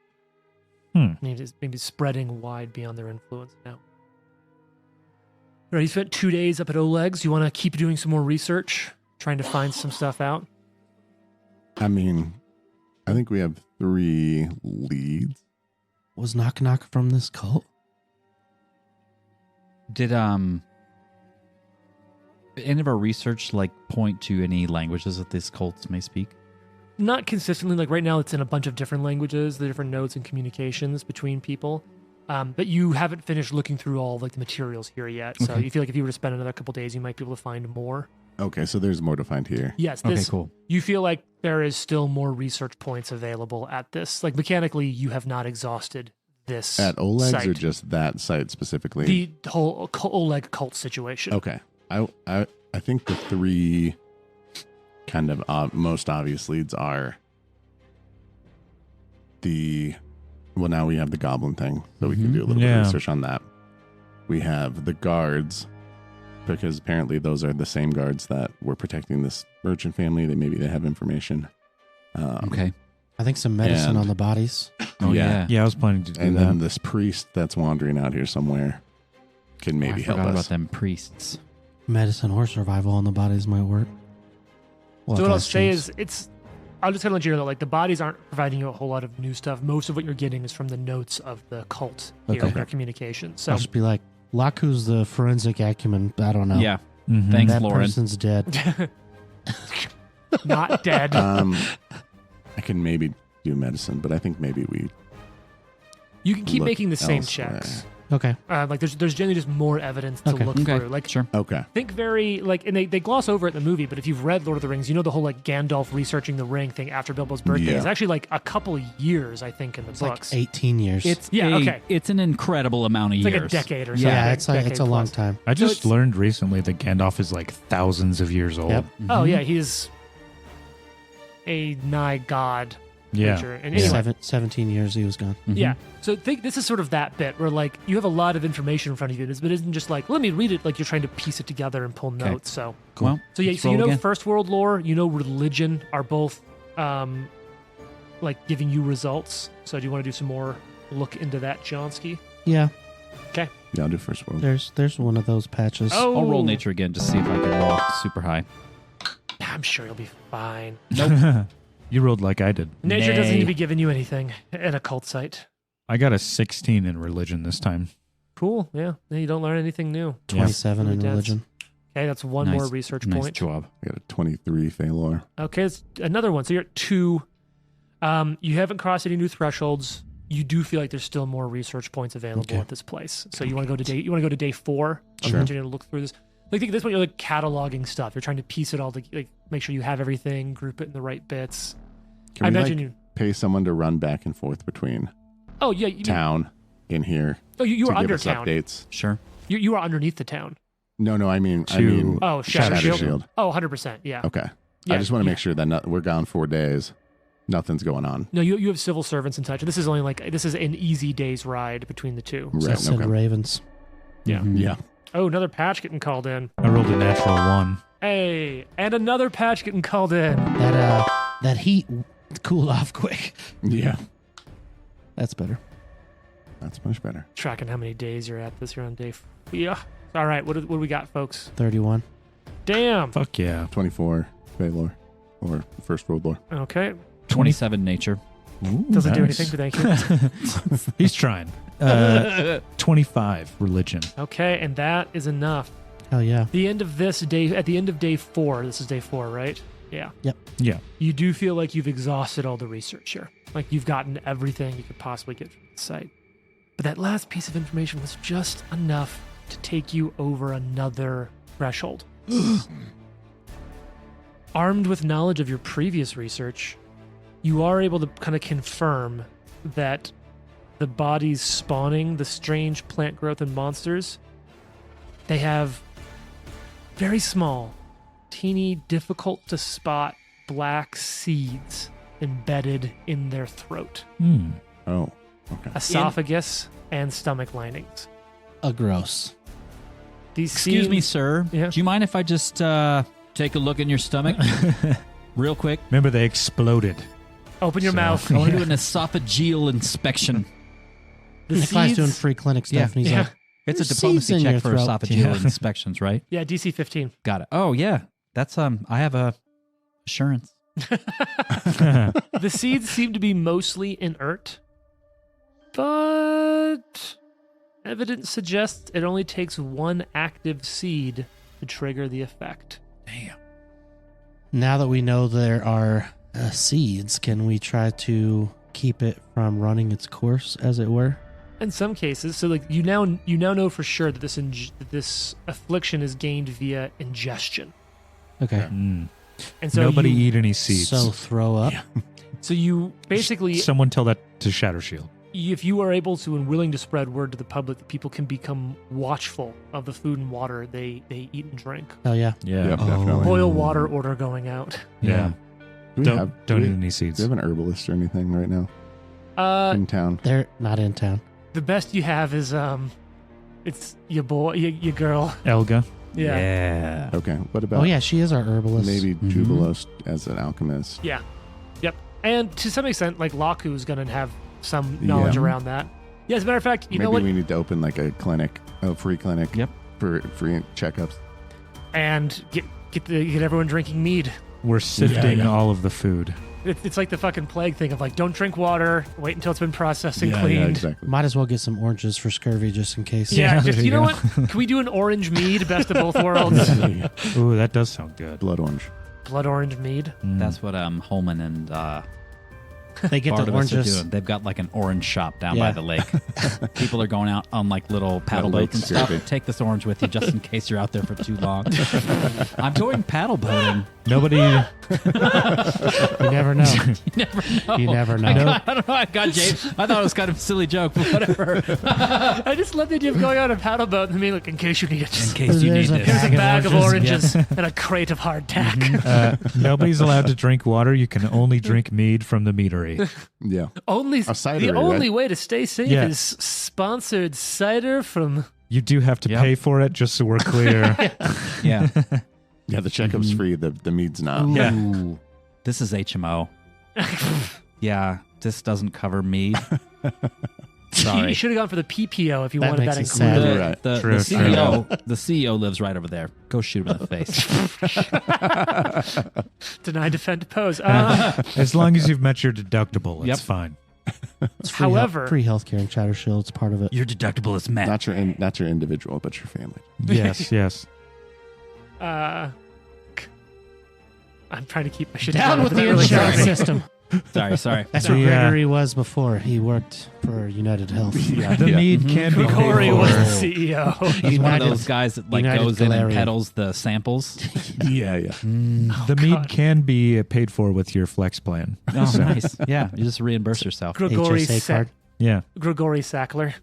Maybe spreading wide beyond their influence now. All right, you spent 2 days up at Oleg's. You want to keep doing some more research, trying to find some stuff out? I mean, I think we have 3 leads. Was Knock Knock from this cult? Did any of our research like point to any languages that these cults may speak? Not consistently. Like right now, it's in a bunch of different languages, the different notes and communications between people. But you haven't finished looking through all like the materials here yet. So Okay. you feel like if you were to spend another couple days, you might be able to find more. Okay, so there's more to find here. Yes. Okay, cool. You feel like there is still more research points available at this. Like mechanically, you have not exhausted this At Oleg's site. or just that site specifically? The whole Oleg cult situation. Okay. I think the 3 kind of most obvious leads are now we have the goblin thing, so we can do a little bit Yeah. of research on that. We have the guards, because apparently those are the same guards that were protecting this merchant family. Maybe they have information. Okay. I think some medicine And- on the bodies. Oh, yeah. Yeah, I was planning to do And that. then this priest that's wandering out here somewhere can maybe I help forgot us. about them priests. Medicine or survival on the bodies might work. We'll So have what to I'll ask say James. is I'll just kind of let you know that like the bodies aren't providing you a whole lot of new stuff. Most of what you're getting is from the notes of the cult here Okay. in their communication. So I'll just be like, Laku's the forensic acumen. I don't know. Yeah. Mhm. Thanks, That Lauren. person's dead. not dead. I can maybe do medicine, but I think maybe we You can keep look making the same elsewhere. checks. Okay. Like there's generally just more evidence to Okay. look Okay. through. Like Sure. Okay. think very like, and they gloss over it in the movie, but if you've read Lord of the Rings, you know the whole like Gandalf researching the ring thing after Bilbo's birthday Yeah. is actually like a couple of years, I think, in the It's like books. 18 years. It's okay. It's an incredible amount of It's like years. a decade or something. yeah, it's like it's a Decade long plus. time. I So just it's- learned recently that Gandalf is like thousands of years old. Yep. Oh yeah, he's a nigh god Yeah. creature. And Yeah. anyway, 17 years he was gone. Mhm. yeah. So think this is sort of that bit where like you have a lot of information in front of you, but it isn't just like let me read it. Like you're trying to piece it together and pull notes. So Cool. Well, so yeah. let's So you roll know again. First World lore, you know religion are both like giving you results. So do you want to do some more look into that, Johnsky? Yeah, Yeah, I'll do first world. there's one of those patches. Oh, I'll roll nature again to see if I can roll super high. I'm sure you'll be fine. You rolled like I did. Nature doesn't Nay. need to be giving you anything at a cult site. I got a 16 in religion this time. Cool. Yeah. You don't learn anything new. 27 in Really dense. religion. Okay, that's one Nice. more research Nice point. job. I got a 23 failure. Okay, it's another one. So you're at 2. You haven't crossed any new thresholds. You do feel like there's still more research points available Okay. at this place. So you want to go to day. You want to go to day 4. Sure. Continuing to look through this. Like at this point, you're like cataloging stuff. You're trying to piece it all to like make sure you have everything, group it in the right bits. Can I we imagine like, you. pay someone to run back and forth between Oh yeah, you mean, town in here oh you to are give under us town. updates? Sure. You are underneath the town. No, I mean, To- Oh, Shatter, Shatter Shield. Shield. Oh, 100%. Yeah. Okay. Yeah, I just want to yeah. make sure that we're gone 4 days. Nothing's going on. No, you have civil servants and such. This is only like this is an easy day's ride between the two. Right. Send Okay. ravens. Yeah. Mhm. Yeah. Oh, another patch getting called in. I rolled a natural 1. Hey, and another patch getting called in. That heat cooled off quick. Yeah. That's better. That's much better. Tracking how many days you're at this. You're on day. Yeah. All right. What do we got, folks? 31. Damn. Fuck yeah. 24 Baylor or First World War. Okay. 27 nature. Ooh, Doesn't do nice. anything, thank you. He's trying. 25 religion. Okay, and that is enough. Hell yeah. The end of this day, at the end of day 4, this is day 4, right? Yeah. Yeah. You do feel like you've exhausted all the research here. Like you've gotten everything you could possibly get from the site. But that last piece of information was just enough to take you over another threshold. Armed with knowledge of your previous research, you are able to kind of confirm that the bodies spawning the strange plant growth and monsters, they have very small, teeny, difficult to spot black seeds embedded in their throat, Oh, okay. esophagus, and stomach linings. Gross. These Excuse me, seeds- sir. Yeah. Do you mind if I just take a look in your stomach real quick? Remember, they exploded. Open your So- mouth. I want to do an esophageal inspection. The Nikolai's seeds- doing free clinic stuff, Yeah. and he's Yeah. like, It's a There's diplomacy seeds in check your for throat. esophageal Yeah. inspections, right? Yeah, DC 15. Got it. Oh yeah, that's I have a assurance. The seeds seem to be mostly inert, but evidence suggests it only takes one active seed to trigger the effect. Damn. now that we know there are seeds, can we try to keep it from running its course, as it were? In some cases, so like you now know for sure that this affliction is gained via ingestion, Okay. Mm. and so Nobody you, eat any seeds. So throw up. So you basically, Someone tell that to Shatter Shield. if you are able to and willing to spread word to the public that people can become watchful of the food and water they eat and drink. Hell yeah. Yeah. Yep, definitely. Boil water order going out. Yeah. Do we Don't have, don't do eat we, any do seeds. we have an herbalist or anything right now in town? They're not in town. The best you have is it's your boy, your girl. Elga. Yeah. Okay. What about Oh yeah, she is our herbalist. maybe Mhm. Jubilos as an alchemist? Yeah. Yep. And to some extent, like Laku's going to have some knowledge Yeah. around that. Yeah, as a matter of fact, you Maybe know what? we need to open like a clinic, a free clinic. Yep. For free checkups. And get everyone drinking mead. We're sifting yeah. all of the food. It's like the fucking plague thing of like, don't drink water, wait until it's been processed and Yeah, cleaned. exactly. Might as well get some oranges for scurvy just in case. Yeah, Yeah, just, there you you know go. what? Can we do an orange mead, best of both worlds? Ooh, that does sound good. Blood orange. Blood orange mead. Mm. That's what Holman and They get the Barnabas are oranges. doing. They've got like an orange shop down Yeah. by the lake. People are going out on like little paddle lake boats and stuff. scurvy. Take this orange with you just in case you're out there for too long. I'm going paddle boating. Nobody. You never know. You never know. You never know. I don't know. I got James. I thought it was kind of a silly joke, but whatever. I just love the idea of going on a paddle boat and being like, in case you need it. In case you need There's a this. Here's a bag of oranges. oranges and a crate of hardtack. Nobody's allowed to drink water. You can only drink mead from the meadery. Yeah. Only cidery, the only right? way to stay safe Yeah. is sponsored cider from. You do have to Yep. pay for it, just so we're clear. Yeah. Yeah, the checkup's free. The mead's not. Yeah. Ooh, this is HMO. Yeah, this doesn't cover mead. Sorry. You should have gone for the PPO if you That wanted makes that it sad. included. The, Right. the, True, the CEO lives right over there. Go shoot him in the face. Deny, defend, oppose. As long as you've met your deductible, it's Yep. fine. It's free However- free healthcare in Chatter Shield. It's part of it. Your deductible is met. Not your individual, but your family. Yes, yes. I'm trying to keep my shit Down together, with but the that really insurance sucks. system. Sorry. That's The, what Gregory was before. He worked for United Health. The mead can be Gregory paid was for. the CEO. He's one of United- those guys that like United goes in and Galarian. peddles the samples. Yeah, yeah. The mead God. can be paid for with your flex plan. Oh, nice. Yeah, you just reimburse yourself. Gregory HSA card. Yeah. Gregory Sackler.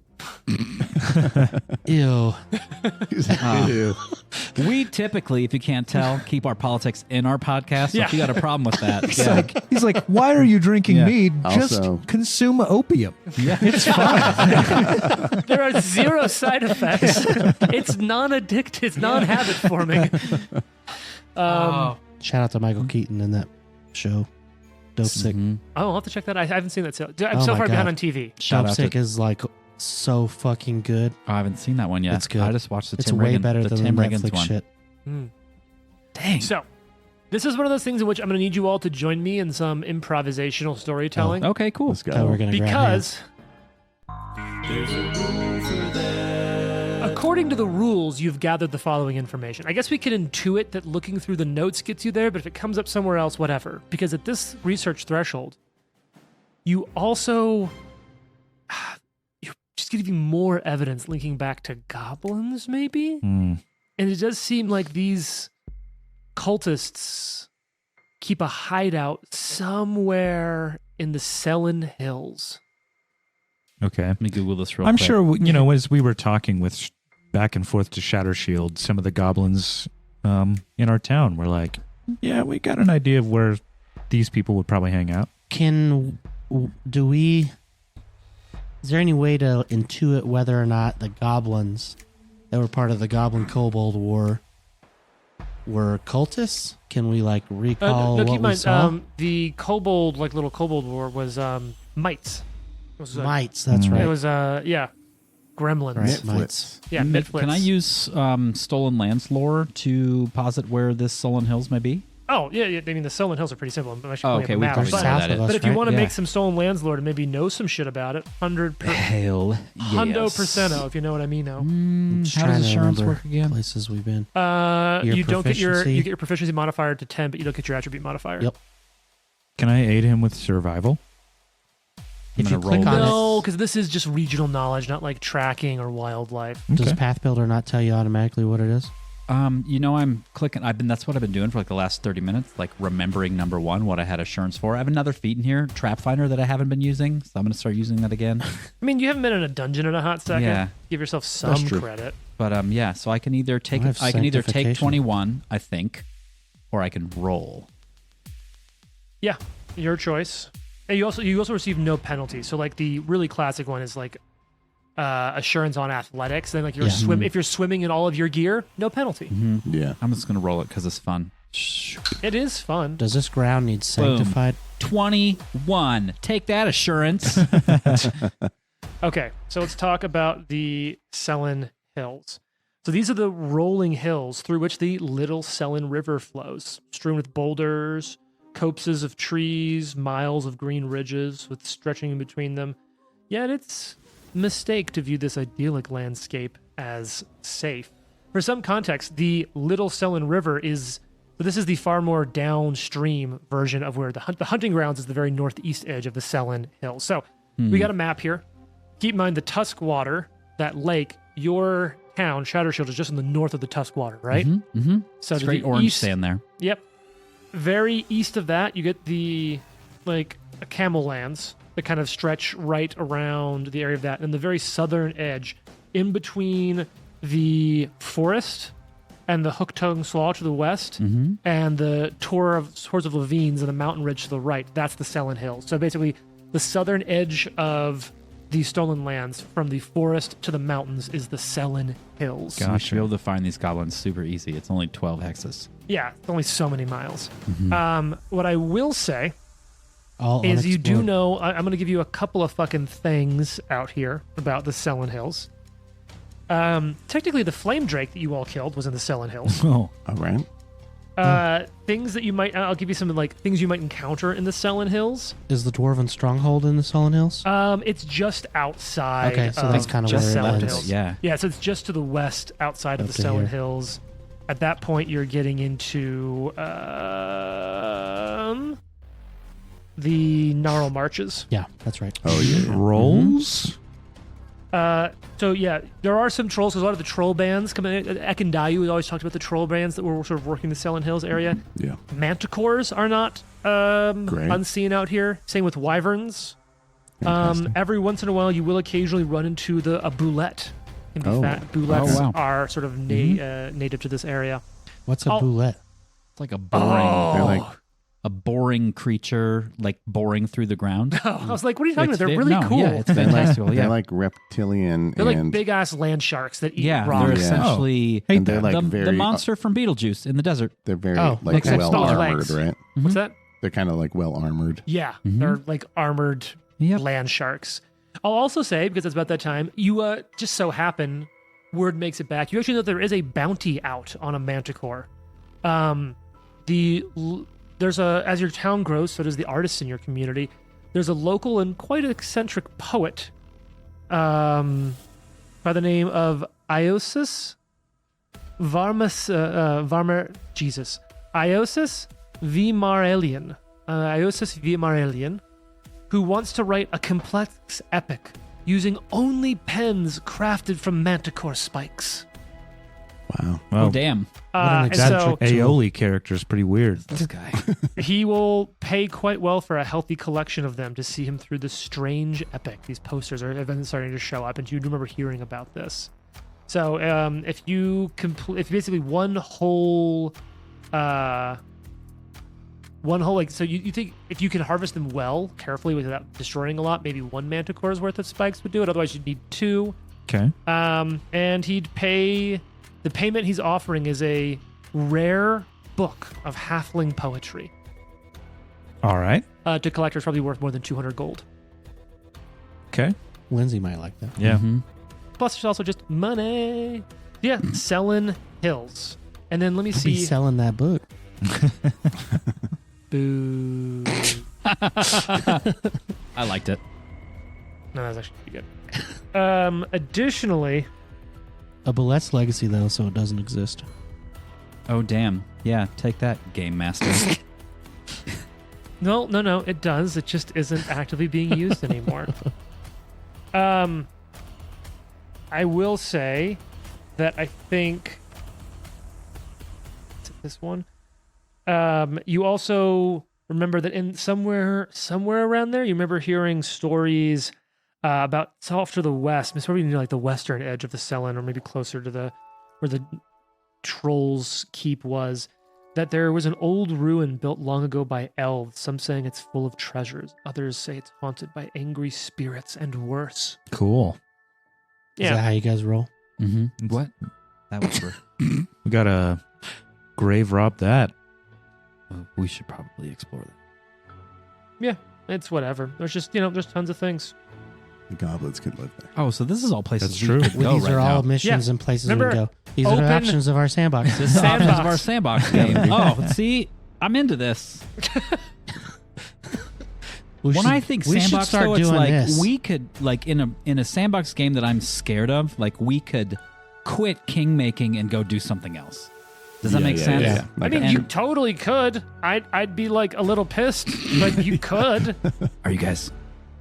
Ew. Ew. We typically, if you can't tell, keep our politics in our podcast. So Yeah. if you got a problem with that, He's like, why are you drinking Yeah. mead? Just Also- consume opium. yeah. It's fine. There are 0 side effects. It's non-addictive. It's non-habit forming. Shout out to Michael Keaton in that show. Dope Sick. Mhm. I'll have to check that. I haven't seen that. So I'm Oh so my far behind God. on TV. Shout Dope out Sick to. is like so fucking good. I haven't seen that one yet. It's good. I just watched the It's Tim way Riggins, better the than the Tim Riggins Netflix one. shit. Dang. So, this is one of those things in which I'm going to need you all to join me in some improvisational storytelling. Okay, cool. Let's go. So we're gonna grab hands. Because according to the rules, you've gathered the following information. I guess we can intuit that looking through the notes gets you there, but if it comes up somewhere else, whatever. Because at this research threshold, you also you're just getting more evidence linking back to goblins, maybe. Mm. And it does seem like these cultists keep a hideout somewhere in the Selin Hills. Okay. Let me Google this real I'm quick. sure, as we were talking with back and forth to Shatter Shield, some of the goblins in our town were like, yeah, we got an idea of where these people would probably hang out. Is there any way to intuit whether or not the goblins that were part of the Goblin Kobold War were cultists? Can we recall no, what keep in we mind, saw? the kobold, little kobold war was mites. It was, Mites, that's right. It was, gremlins. Right, mites. Yeah, midflits. Can I use Stolen Lands lore to posit where this Sullen Hills may be? Oh, yeah. I mean, the Stolen Hills are pretty simple. I'm actually Oh, pulling okay, up a we map. probably But, know south that of is. us, but if you right? want to Yeah. make some Stolen Lands lore and maybe know some shit about it, 100%. Hell Hundo%, if you know what I mean. How Just does trying to insurance remember work again? Places we've been. You Your don't get your proficiency? you get your proficiency modifier to 10, but you don't get your attribute modifier. Yep. Can I aid him with survival? If you gonna click roll on No, because this is just regional knowledge, not like tracking or wildlife. it, does Okay. Path Builder not tell you automatically what it is? I'm clicking. That's what I've been doing for the last 30 minutes, remembering number one, what I had assurance for. I have another feat in here, Trap Finder, that I haven't been using, so I'm going to start using that again. I mean, you haven't been in a dungeon in a hot second. Yeah. Give yourself some true. credit. But so I can either take I have take sanctification. 21, I think, or I can roll. Yeah, your choice. And you also receive no penalty. So the really classic one is assurance on athletics. Then you're Yeah. if you're swimming in all of your gear, no penalty. Yeah. I'm just going to roll it because it's fun. It is fun. Does this ground need sanctified? 21. Take that, assurance. Okay, so let's talk about the Selin Hills. So these are the rolling hills through which the Little Selin River flows, strewn with boulders, copses of trees, miles of green ridges with stretching in between them. Yet it's a mistake to view this idyllic landscape as safe. For some context, the Little Selin River is the far more downstream version of where the hunting grounds is the very northeast edge of the Selin Hills. So we got a map here. Keep in mind the Tusk Water, that lake, your town, Shatter Shield, is just in the north of the Tusk Water, right? Mm-hmm. So to Straight the orange east, sand there. Yep. Very east of that, you get the camel lands that kind of stretch right around the area of that. And the very southern edge, in between the forest and the Hooktongue Slough to the west, and the Tors of Lavines and the mountain ridge to the right, that's the Selin Hills. So basically, the southern edge of the stolen lands from the forest to the mountains is the Selin Hills. We should be able to find these goblins super easy. It's only 12 hexes. Yeah, it's only so many miles. What I will say All is you do unexplored. know, I'm going to give you a couple of fucking things out here about the Selin Hills. Technically, the Flame Drake that you all killed was in the Selin Hills. Oh, All right. Things that you might, I'll give you some things you might encounter in the Selin Hills. Is the Dwarven Stronghold in the Sullen Hills? It's just outside. Okay, so that's of kinda just where it Selin ends. Hills. Yeah. Yeah, so it's just to the west outside of Up the to Selin here. Hills. At that point, you're getting into the Gnarl Marches. Yeah, that's right. Oh, yeah. rolls? So yeah, there are some trolls. There's a lot of the troll bands coming in. Ekendayu has always talked about the troll bands that were sort of working the Selin Hills area. Yeah. Manticores are not Great. unseen out here. Same with wyverns. Fantastic. Every once in a while, you will occasionally run into a boulette, can be Oh. fat. Bullets Oh, wow. are sort of native to this area. What's a Oh. boulette? It's like a boring, They're like a boring creature, like boring through the ground. I was like, what are you talking It's about? They're fa- really no, cool. Yeah, it's they're fantastic. like, Yeah, they're like reptilian They're like and big ass land sharks that eat yeah, they're rocks. Yeah. essentially and they're like the very monster from Beetlejuice in the desert. they're very Oh, like okay. well Stall armored, legs. right? What's that? They're kind of like well armored. Yeah, Mhm. they're like armored Yep. land sharks. I'll also say, because it's about that time, you just so happen, word makes it back. You actually know there is a bounty out on a manticore. There's as your town grows, so does the artists in your community. There's a local and quite eccentric poet, by the name of Iosis Iosis V. Marelian, who wants to write a complex epic using only pens crafted from manticore spikes. Wow. Oh, Well, damn. an And so that Aioli character is pretty weird. This guy. he will pay quite well for a healthy collection of them to see him through this strange epic. These posters have been starting to show up, and you do remember hearing about this. So if you if basically one whole like, so you think if you can harvest them well, carefully without destroying a lot, maybe one manticore's worth of spikes would do it. Otherwise, you'd need two. Okay. And he'd pay. The payment he's offering is a rare book of halfling poetry. All right. To collectors, probably worth more than 200 gold. Okay. Lindsay might like that. Yeah. Mhm. Plus, there's also just money. Yeah, selling hills. And then let me I'll be see. selling that book. Boo. I liked it. No, that's actually pretty good. Additionally, A Bullet's legacy, though, so it doesn't exist. Oh, damn. Yeah, take that, Game Master. no, it does. It just isn't actively being used anymore. I will say that I think this one. You also remember that in somewhere around there, you remember hearing stories about it's off to the west, it's probably near like the western edge of the Selen, or maybe closer to where the Trolls' keep was. That there was an old ruin built long ago by elves. Some saying it's full of treasures. Others say it's haunted by angry spirits and worse. Cool. Is that how you guys roll? Mm-hmm. What? That was for... We got to grave rob that. We should probably explore that. Yeah, it's whatever. There's just there's tons of things. The goblins could live there. Oh, so this is all places That's we true. could Well, go these right are all now. missions Yeah. and places Remember, we go. These are open- the options of our sandbox. This is the options of our Sandbox. sandbox game. Oh, see, I'm into this. When I think we should sandbox, start though, it's doing like this. we could, like in a sandbox game that I'm scared of, like we could quit king making and go do something else. Does that make sense? Yeah. I mean, And- you totally could. I'd be like a little pissed, but you could. Are you guys?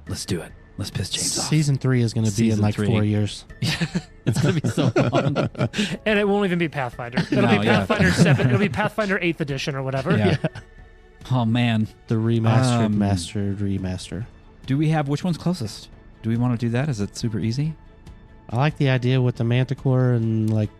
Let's do it. Let's piss James off. Season 3 is going to be in Season like 3. 4 years. It's gonna be so long. And it won't even be Pathfinder. It'll No, be yeah. Pathfinder 7. It'll be Pathfinder 8th edition or whatever. Yeah. Oh man, The remastered, Um, remaster. do we have which one's closest? Do we want to do that? Is it super easy? I like the idea with the Manticore and like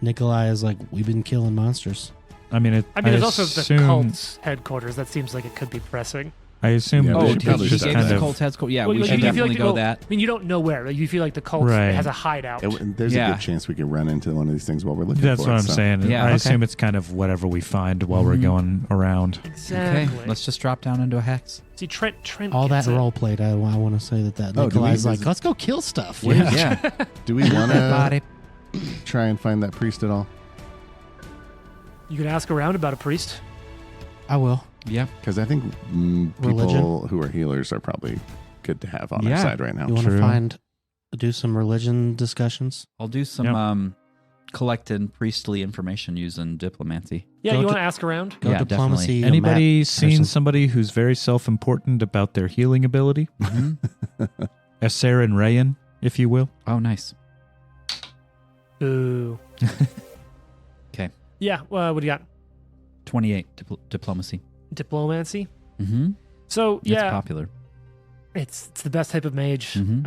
Nikolai is like, we've been killing monsters. I mean, There's also the assume- cult's headquarters. That seems like it could be pressing. I assume Yeah, that we Oh, should it's probably just start kind there. of Colt heads. Yeah, Well, we you should feel like definitely you go go- that. I mean, you don't know where. Like, you feel like the cult Right. has a hideout. There's a Yeah. good chance we could run into one of these things while we're looking That's for what it. I'm so- saying. Yeah, I okay. assume it's kind of whatever we find while we're Mhm. going around. Exactly. Okay, let's just drop down into a hex. See, Trent All that gets it. role played, I want to say that Oh, do we- Nikolai's like, is it- let's go kill stuff. Yeah. Do we want to Everybody. try and find that priest at all? You can ask around about a priest. I will. Yeah. Because I think people Religion? who are healers are probably good to have on Yeah. our side right now. You want True. to do some religion discussions? I'll do some Yep. collecting priestly information using diplomancy. Yeah, Go you to- want to ask around? Go Yeah, diplomacy. a Anybody map seen person. somebody who's very self-important about their healing ability? Mhm. A Saren Rayan, if you will. Oh, nice. Boo. 'Kay. Yeah, what do you got? 28 diplomacy. Diplomancy. Mm-hmm. So, It's yeah, popular. it's the best type of mage. Mhm.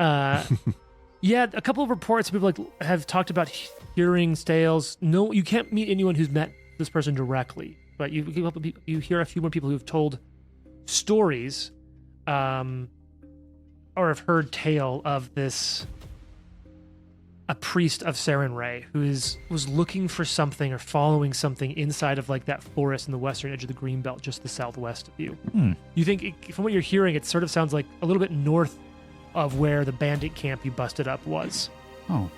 Yeah, a couple of reports people have talked about hearing tales. No, you can't meet anyone who's met this person directly, but you hear a few more people who've told stories, or have heard tale of a priest of Sarenrae who was looking for something or following something inside of like that forest in the western edge of the Greenbelt, just the southwest of you. You think, from what you're hearing, it sort of sounds like a little bit north of where the bandit camp you busted up was. Oh.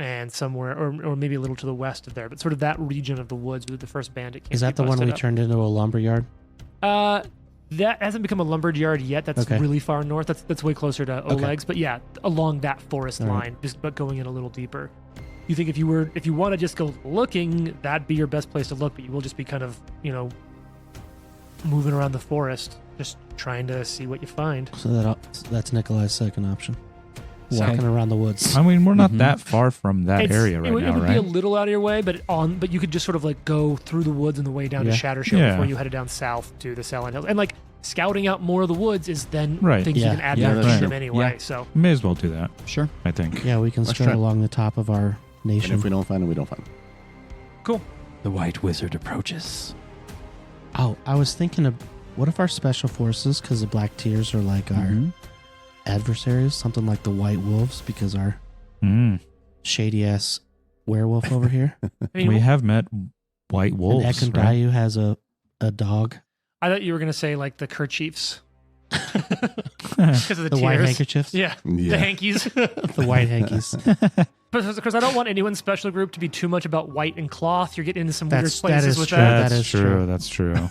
And somewhere, or maybe a little to the west of there, but sort of that region of the woods where the first bandit camp. Is that the one we turned into a lumberyard? That hasn't become a lumberyard yet. That's Okay. really far north. That's way closer to Oleg's. But yeah, along that forest All right. line, but going in a little deeper. You think if you want to just go looking, that'd be your best place to look, but you will just be kind of, moving around the forest, just trying to see what you find. So that's Nikolai's second option. So- Walking around the woods. I mean, we're not Mhm. that far from that area right it now, would right? be a little out of your way, but you could just sort of like go through the woods on the way down Yeah. to Shattershield Yeah. before you headed down south to the Salon Hills. And like scouting out more of the woods is then Right. things Yeah. you can add Yeah, to that's your true. kingdom anyway. Yeah. So May as well do that, Sure. I think. Yeah, we can Let's stray try. along the top of our And nation. if we don't find it, we don't find it. The White Wizard approaches. Oh, I was thinking of what if our special forces, because the Black Tears are like our Mhm. adversaries, something like the White Wolves, because our Mm. shady ass werewolf over here. I mean, We have met white And wolves, right? Ekondayu has a dog. I thought you were gonna say like the kerchiefs because of the, The white tears. handkerchiefs. Yeah, the Yeah. hankies. The white hankies. Because I don't want anyone's special group to be too much about white and cloth. You're getting into some weird That places is with true. that. That That's is true. true. That's true.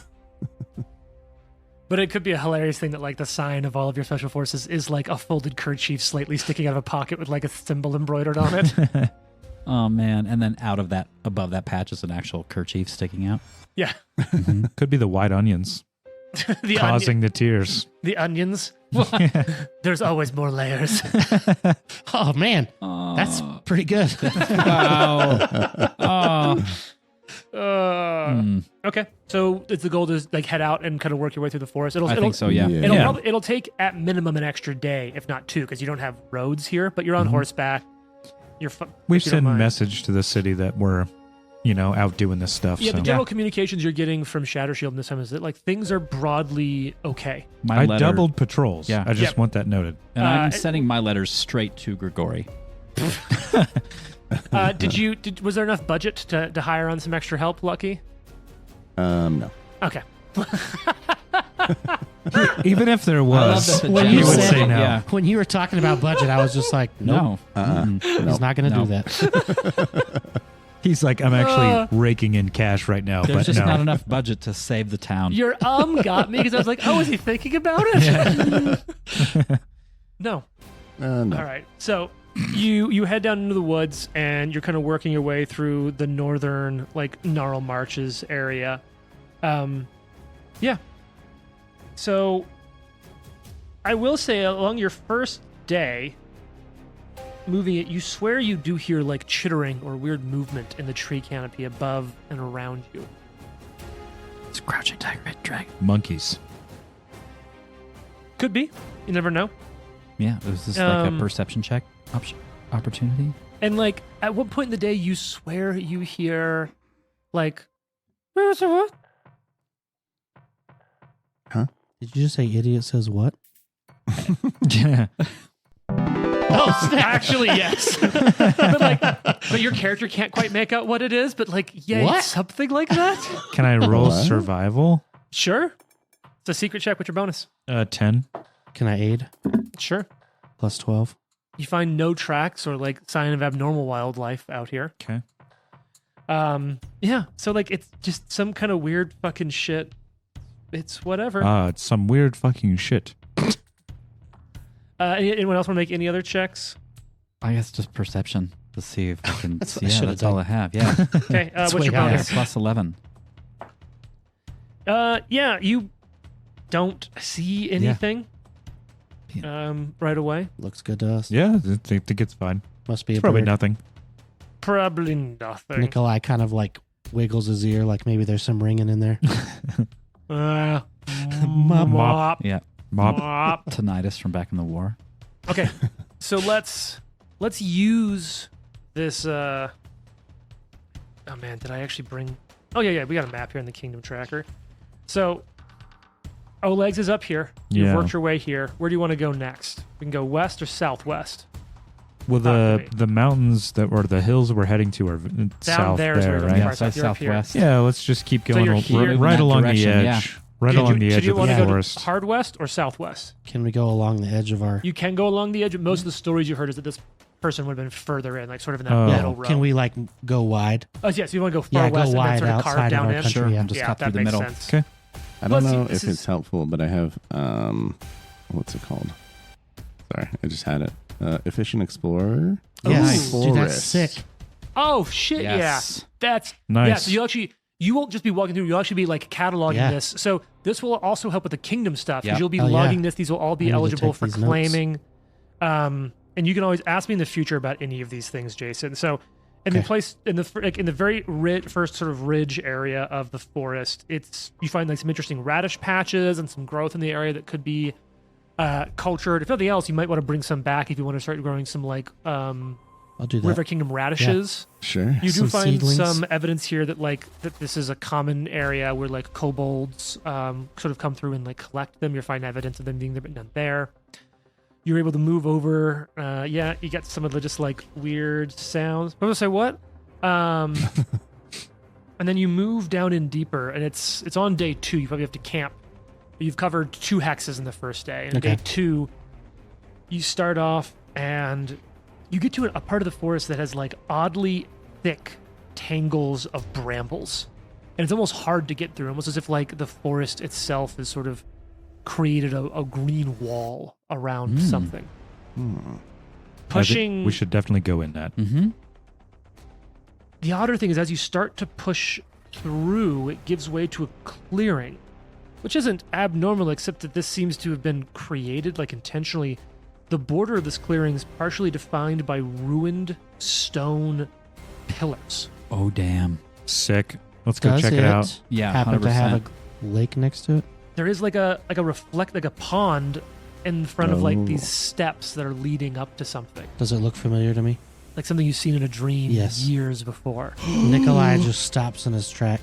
But it could be a hilarious thing that like the sign of all of your special forces is like a folded kerchief slightly sticking out of a pocket with like a symbol embroidered on it. Oh man! And then out of that, above that patch, is an actual kerchief sticking out. Yeah, Could be the white onions the causing the tears. the onions. There's always more layers. Oh man, that's pretty good. Wow. Okay, so it's the goal to like head out and kind of work your way through the forest. I think so. Yeah. Yeah. It'll take at minimum an extra day, if not two, because you don't have roads here. But you're on horseback. You're We've if you don't sent mind. message to the city that we're, out doing this stuff. Yeah, so. the general communications you're getting from Shattershield in this time is that like things are broadly okay. My I letter, doubled patrols. Yeah. I just Yep. want that noted. and I'm Uh, sending my letters straight to Grigori. Was there enough budget to hire on some extra help, Lucky? No. Okay. Even if there love was, that the When you you would said- say no. Yeah. When you were talking about budget, I was just like, nope, No. he's not going to No. do that. He's like, I'm actually raking in cash right now, There's but just no. not enough budget to save the town. Your got me because I was like, oh, is he thinking about it? No. No. All right. So you head down into the woods and you're kind of working your way through the northern like Gnarl Marches area. Yeah. So I will say along your first day moving it, you swear you do hear like chittering or weird movement in the tree canopy above and around you. It's crouching tiger, red dragon. Monkeys. Could be. You never know. Yeah. Was this like a Um, perception check opportunity? And like at what point in the day you swear you hear like what? Did you just say idiot says what? Yeah. Oh, actually, yes. but your character can't quite make out what it is. But like, yeah, What? it's something like that. Can I roll What? survival? Sure. It's a secret check with your bonus. 10. Can I aid? Sure. Plus 12. You find no tracks or like sign of abnormal wildlife out here. Okay. Yeah. So like, it's just some kind of weird fucking shit. It's whatever. It's some weird fucking shit. Anyone else want to make any other checks? I guess just perception to see if I can. That's what I Yeah, should've that's all I done. have. Yeah. Okay. What's way your higher. bonus? Plus 11. Yeah. You don't see anything. Yeah. Right away. Looks good to us. Yeah, I think it's fine. Must be It's a probably bird. nothing. Probably nothing. Nikolai kind of like wiggles his ear, like maybe there's some ringing in there. Mop. Yeah. Mop. Mop. Tinnitus from back in the war. Okay, so let's let's use this. Oh man, did I actually bring? Oh yeah, we got a map here in the Kingdom Tracker. So Oleg's is up here. You've Yeah. worked your way here. Where do you want to go next? We can go west or southwest. Well, Okay. the mountains or the hills we're heading to are south there is where the right? far south. You're up here. southwest. Yeah, let's just keep So going you're al- here. right, In right that along direction, the yeah. edge. Right Did along you, the did edge you of the want to go forest. to hard west or southwest? Can we go along the edge of our? You can go along the edge. Most of the stories you heard is that this person would have been further in, like sort of in that Oh. middle row. Can we like go wide? Oh, yes, you want to go far Yeah, go west and then wide sort of outside carve of down our in? country. Sure, Yeah. just Yeah, cut that through the makes middle. sense. Okay. I don't Let's see, know this if is- it's helpful, but I have what's it called? Sorry, I just had it. Efficient Explorer. Yes, Ooh. dude, that's Forest. sick. Oh shit! Yes. Yeah, that's Nice. Yeah, so you won't just be walking through. You'll actually be like cataloging Yeah. this. So this will also help with the kingdom stuff because Yep. you'll be Oh, yeah. logging this. These will all I be need to eligible take for these notes. claiming. And you can always ask me in the future about any of these things, Jason. So in the Okay. place in the very first sort of ridge area of the forest, you find like some interesting radish patches and some growth in the area that could be cultured. If nothing else, you might want to bring some back if you want to start growing some like I'll do that. River Kingdom radishes. Sure. You do Some find seedlings. some evidence here that that this is a common area where like kobolds sort of come through and like collect them. You're finding evidence of them being down there. You're able to move over. You get some of the just like weird sounds. I was gonna say what? And then you move down in deeper, and it's on day 2. You probably have to camp. You've covered 2 hexes in the first day. And Okay. day 2, you start off and you get to a part of the forest that has like oddly thick tangles of brambles. And it's almost hard to get through, almost as if like the forest itself has sort of created a green wall around something. Hmm. Pushing. We should definitely go in that. Mm-hmm. The odder thing is, as you start to push through, it gives way to a clearing, which isn't abnormal, except that this seems to have been created like intentionally. The border of this clearing is partially defined by ruined stone pillars. Oh damn. Sick. Let's go Does check it out. Yeah. Happen to have 100%. a lake next to it? There is like a pond in front of like Oh. these steps that are leading up to something, Does it look familiar to me? like something you've seen in a dream Yes. years before. Nikolai just stops in his track.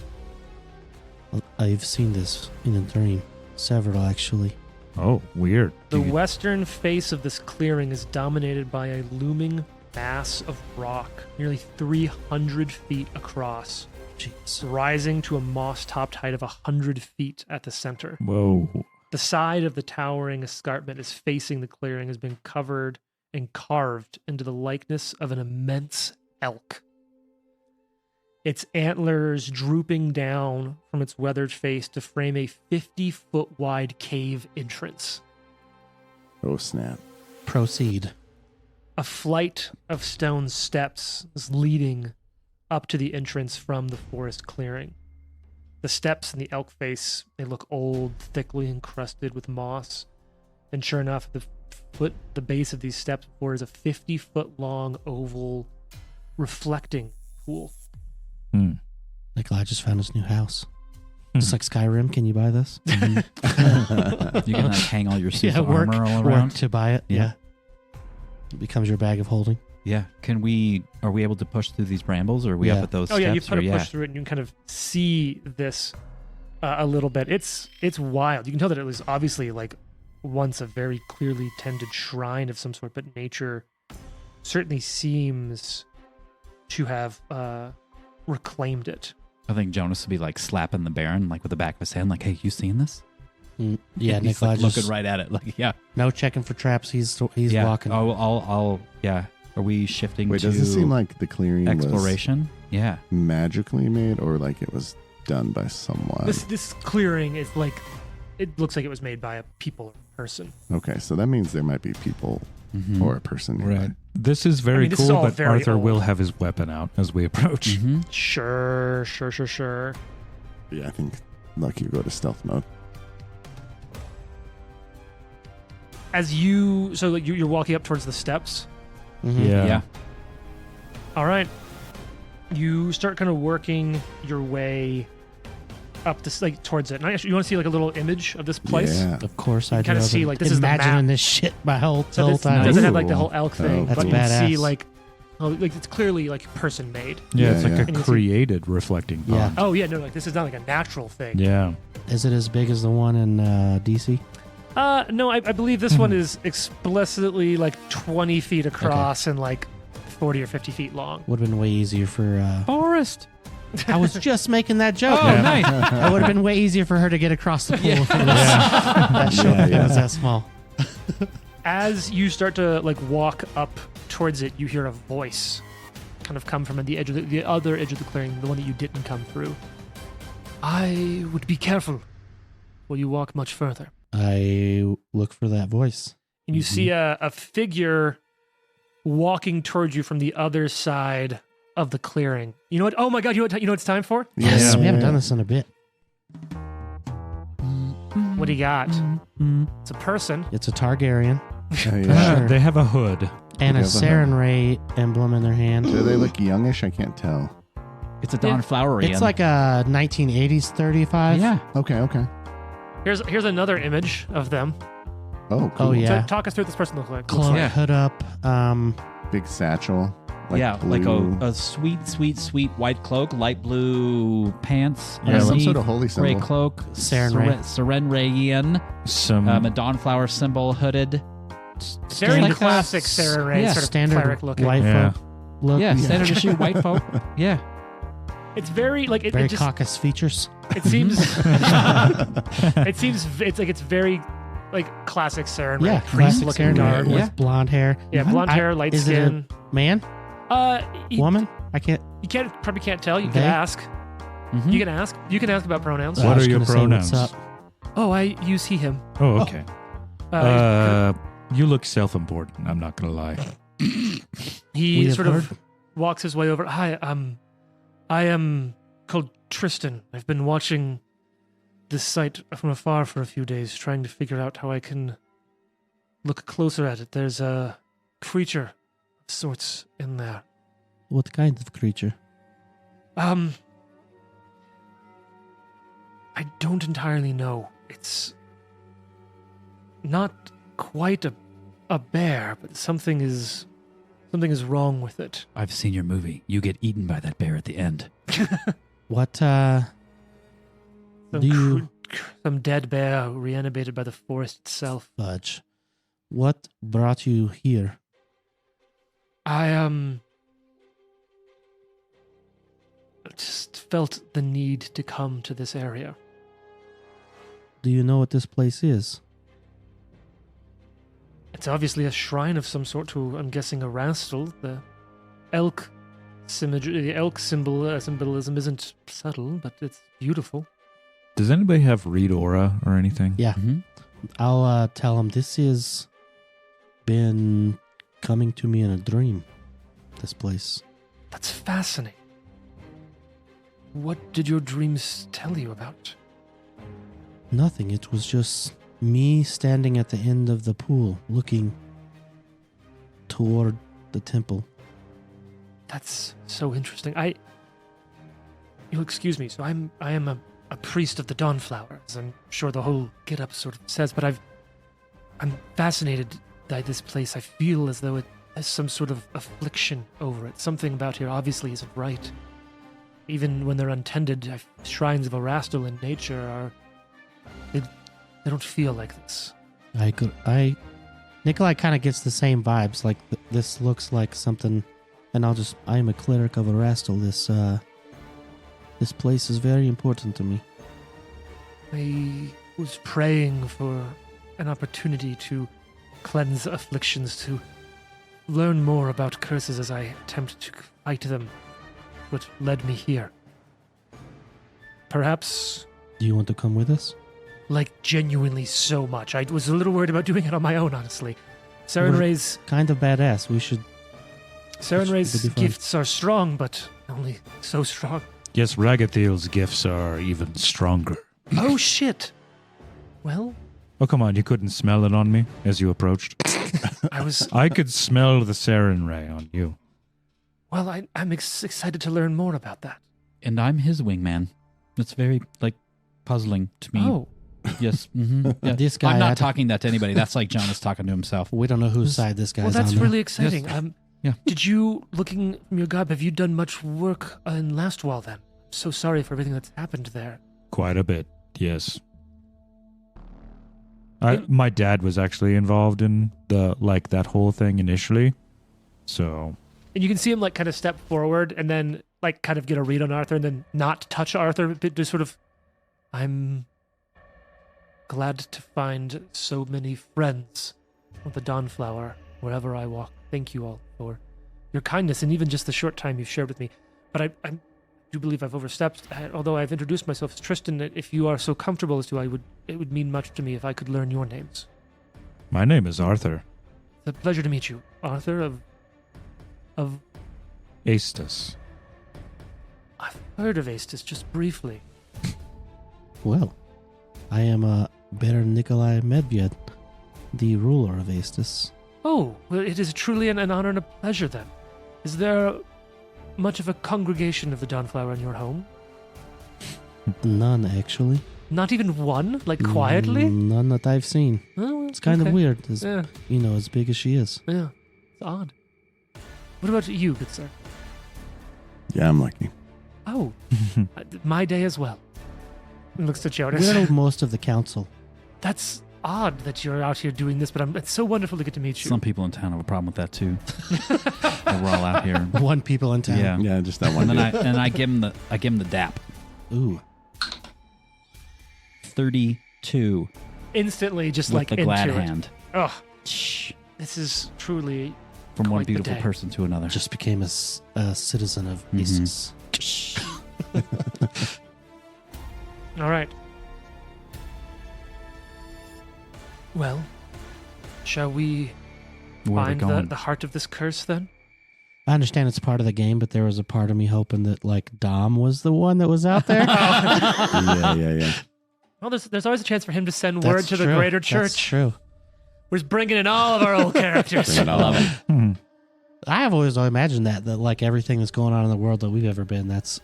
I've seen this in a dream. Several, actually. Oh, weird. The You- western face of this clearing is dominated by a looming mass of rock, nearly 300 feet across, Jeez. rising to a moss-topped height of 100 feet at the center. Whoa. The side of the towering escarpment is facing the clearing has been covered and carved into the likeness of an immense elk. Its antlers drooping down from its weathered face to frame a 50-foot wide cave entrance. Oh snap! Proceed. A flight of stone steps is leading up to the entrance from the forest clearing. The steps in the elk face, they look old, thickly encrusted with moss. And sure enough, the base of these steps borders a 50-foot long oval reflecting pool. Hmm. Nikolai just found his new house. Just like Skyrim, can you buy this? You can like hang all your suits of work, armor all work around. to buy it. Yeah. Yeah. It becomes your bag of holding. Yeah. Are we able to push through these brambles, or are we Yeah. up at those Oh steps? yeah, you kind or of push through it and you can kind of see this a little bit. It's wild. You can tell that it was obviously like once a very clearly tended shrine of some sort, but nature certainly seems to have reclaimed it. I think Jonas would be like slapping the Baron like with the back of his hand, like, "Hey, you seeing this?" Yeah, He's Nikolai like just looking right at it, like, "Yeah, no checking for traps. He's yeah." walking. Oh, I'll. Yeah. Are we shifting Wait, to does it seem like the clearing exploration? Yeah. was magically made, or like it was done by someone? This clearing is like, it looks like it was made by a people person. Okay, so that means there might be people Mhm. or a person nearby. Right. This is very this is cool, all but very Arthur old. will have his weapon out as we approach. Mhm. Sure. Yeah, I think Lucky go to stealth mode. As you're walking up towards the steps. Mhm. Yeah. Yeah. All right. You start kind of working your way up this like towards it. And you want to see like a little image of this place? Yeah. Of course, I do. kinda I've see, been like, this is the imagining map. this shit my whole So this time. doesn't have Ooh. like the whole elk thing, Oh, but cool. you can see Badass. like it's clearly like person made. Yeah, Yeah, it's like yeah. a And you see- created reflecting Yeah. pond. Oh yeah, no, like this is not like a natural thing. Yeah. Is it as big as the one in DC? No, I believe this one is explicitly like 20 feet across and like 40 or 50 feet long. Would have been way easier for. Forest. I was just making that joke. Oh, nice. It would have been way easier for her to get across the pool if it was, that short Yeah, if it yeah. was that small. As you start to like walk up towards it, you hear a voice kind of come from the edge of the other edge of the clearing, the one that you didn't come through. I would be careful while you walk much further. I look for that voice. And you see a figure walking towards you from the other side of the clearing. You know what? Oh my god, you know what it's time for? Yes, Yeah. we haven't done this in a bit. What do you got? It's a person. It's a Targaryen Yeah. Sure. They have a hood. and a They have a Saren Ray emblem in their hand. Do they look youngish? I can't tell. It's a Don Flowery. It's like a 1980s 35. yeah. Okay. Here's another image of them. Oh, cool. Oh, yeah. So talk us through what this person looks like. Cloak, Yeah. hood up. Big satchel. yeah, like blue. a sweet white cloak, light blue pants, Yeah, some underneath, sort of holy gray symbol. cloak, Saren Ray. Seren Rayian, Some a Dawn flower symbol, hooded. Very Like a classic Sarah Ray yeah, sort of standard cleric looking. white Yeah. folk look. Yeah, standard issue white folk. Yeah, It's very like it, Very it just caucus features. it seems it's very like classic Sarah Ray Yeah, priest classic looking Saren Ray garb. with Yeah. blonde hair. Yeah, blonde I- hair, light is it a- skin. Man, You woman. I can't. probably can't tell. You They? can ask. Mhm. You can ask. You can ask about pronouns. What I was are your gonna say, pronouns? what's up? Oh, I use he him. Oh, okay. Uh, You look self-important. I'm not gonna lie. he We have sort of heard. walks his way over. Hi, I am called Tristan. I've been watching this site from afar for a few days, trying to figure out how I can look closer at it. There's a creature of sorts in there. What kind of creature? I don't entirely know. It's not quite a bear, but something is wrong with it. I've seen your movie. You get eaten by that bear at the end. What? Some, Do you- some dead bear reanimated by the forest itself. Fudge. What brought you here? I just felt the need to come to this area. Do you know what this place is? It's obviously a shrine of some sort to, I'm guessing, a rastal. The elk symbolism isn't subtle, but it's beautiful. Does anybody have read aura or anything? Yeah. Mm-hmm. I'll tell him this is been coming to me in a dream. This place. That's fascinating. What did your dreams tell you about? Nothing. It was just me standing at the end of the pool, looking toward the temple. That's so interesting. You'll excuse me. So I am a priest of the Dawnflower, as I'm sure the whole get-up sort of says. But I'm fascinated by this place. I feel as though it has some sort of affliction over it. Something about here obviously isn't right. Even when they're untended, shrines of Erastil in nature are. They don't feel like this. Nikolai kind of gets the same vibes. Like this looks like something, and I am a cleric of Erastil. This place is very important to me. I was praying for an opportunity to cleanse afflictions, to learn more about curses as I attempt to fight them. What led me here? Perhaps, Do you want to come with us? like, genuinely so much. I was a little worried about doing it on my own, honestly. Saren We're- Ray's Kind of badass. We should. Saren Ray's it'd be fun. gifts are strong, but only so strong. Yes, Ragathiel's gifts are even stronger. Oh shit! Well, Oh, come on. You couldn't smell it on me as you approached? I was. I could smell the Saren Ray on you. Well, I'm excited to learn more about that. And I'm his wingman. It's very, like, puzzling to me. Oh, Yes. Yeah. This guy I'm not had- talking that to anybody. That's like Jonas talking to himself. We don't know whose side this guy's well, that's on. though. really exciting. Yeah. Did you, looking from your garb, have you done much work in Lastwall then? So sorry for everything that's happened there. Quite a bit, yes. My dad was actually involved in that whole thing initially. So And you can see him like kind of step forward and then like kind of get a read on Arthur and then not touch Arthur, but just sort of, I'm glad to find so many friends of the Dawnflower wherever I walk. Thank you all for your kindness and even just the short time you've shared with me. But I do believe I've overstepped. Although I've introduced myself as Tristan, if you are so comfortable as to, it would mean much to me if I could learn your names. my name is Arthur It's a pleasure to meet you, Arthur of Astus. I've heard of Astus just briefly. Well, I am Baron Nikolai Medved, the ruler of Astus. Oh, well, it is truly an honor and a pleasure then. Is there much of a congregation of the Dawnflower in your home? None, actually. Not even one? Like quietly? None that I've seen. Oh, well, It's kind okay. of weird, as, Yeah, as big as she is. yeah. It's odd. What about you, good sir? Yeah, I'm lucky. Oh, my day as well. And looks to Jonas. We know most of the council. That's odd that you're out here doing this, but it's so wonderful to get to meet you. Some people in town have a problem with that too. That we're all out here. One people in town. Yeah. Yeah, just that one. And then dude. I give him the dap. Ooh. 32 Instantly, just with like the into glad it. hand. Oh, this is truly From one quite the beautiful day. person to another. Just became a citizen of Mhm. Astus. All right. Well, shall we Where are we find going? the heart of this curse then? I understand it's part of the game, but there was a part of me hoping that Dom was the one that was out there. yeah. Well, there's always a chance for him to send word That's to the true. greater That's church. true. We're just bringing in all of our old characters. Bring it all Love on. it. I have always imagined that everything that's going on in the world that we've ever been, that's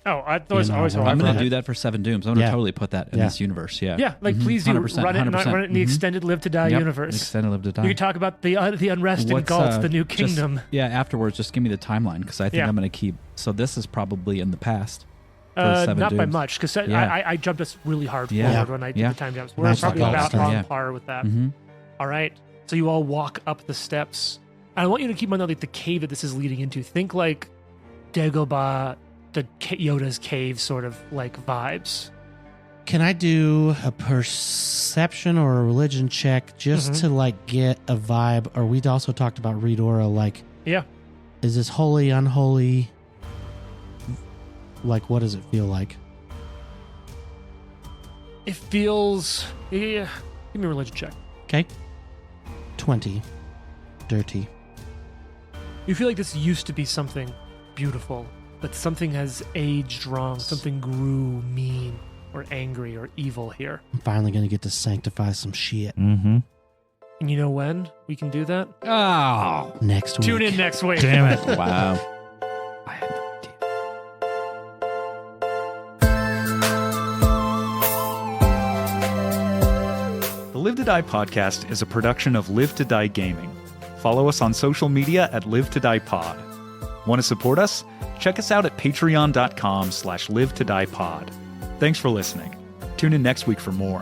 Oh, I always You know, always I'm how I'm I've going run to it. do that for 7 Dooms. I'm going to Yeah. totally put that in Yeah. this universe. Yeah. Yeah, like Mhm. please do 100%, run it in 100%. the Mhm. extended Live to Die Yep. universe. Extended Live to Die. You can talk about the unrest in What's, Galt, the new just- kingdom. afterwards, just give me the timeline because I think Yeah. I'm going to keep. So this is probably in the past. for 7 Not by Dooms. much, because Yeah. I jumped us really hard Yeah. forward when I did Yeah. the time jumps. We're Match probably the about Galt on yeah. par with that. Mm-hmm. All right. So you all walk up the steps. And I want you to keep in mind like the cave that this is leading into. Think like Dagobah, the Yoda's cave sort of like vibes. Can I do a perception or a religion check just Mhm. to get a vibe? Or we'd also talked about Read Aura, Yeah. is this holy, unholy? What does it feel like? It feels. Yeah. Give me a religion check. Okay. 20. Dirty. You feel like this used to be something beautiful, but something has aged wrong. Something grew mean or angry or evil here. I'm finally going to get to sanctify some shit Mm-hmm. And you know when we can do that? Oh, next week. Tune in next week. Damn it. Wow. I had no idea. The Live to Die podcast is a production of Live to Die Gaming. Follow us on social media at Live to Die Pod. Want to support us? Check us out at patreon.com/live to die pod. Thanks for listening. Tune in next week for more.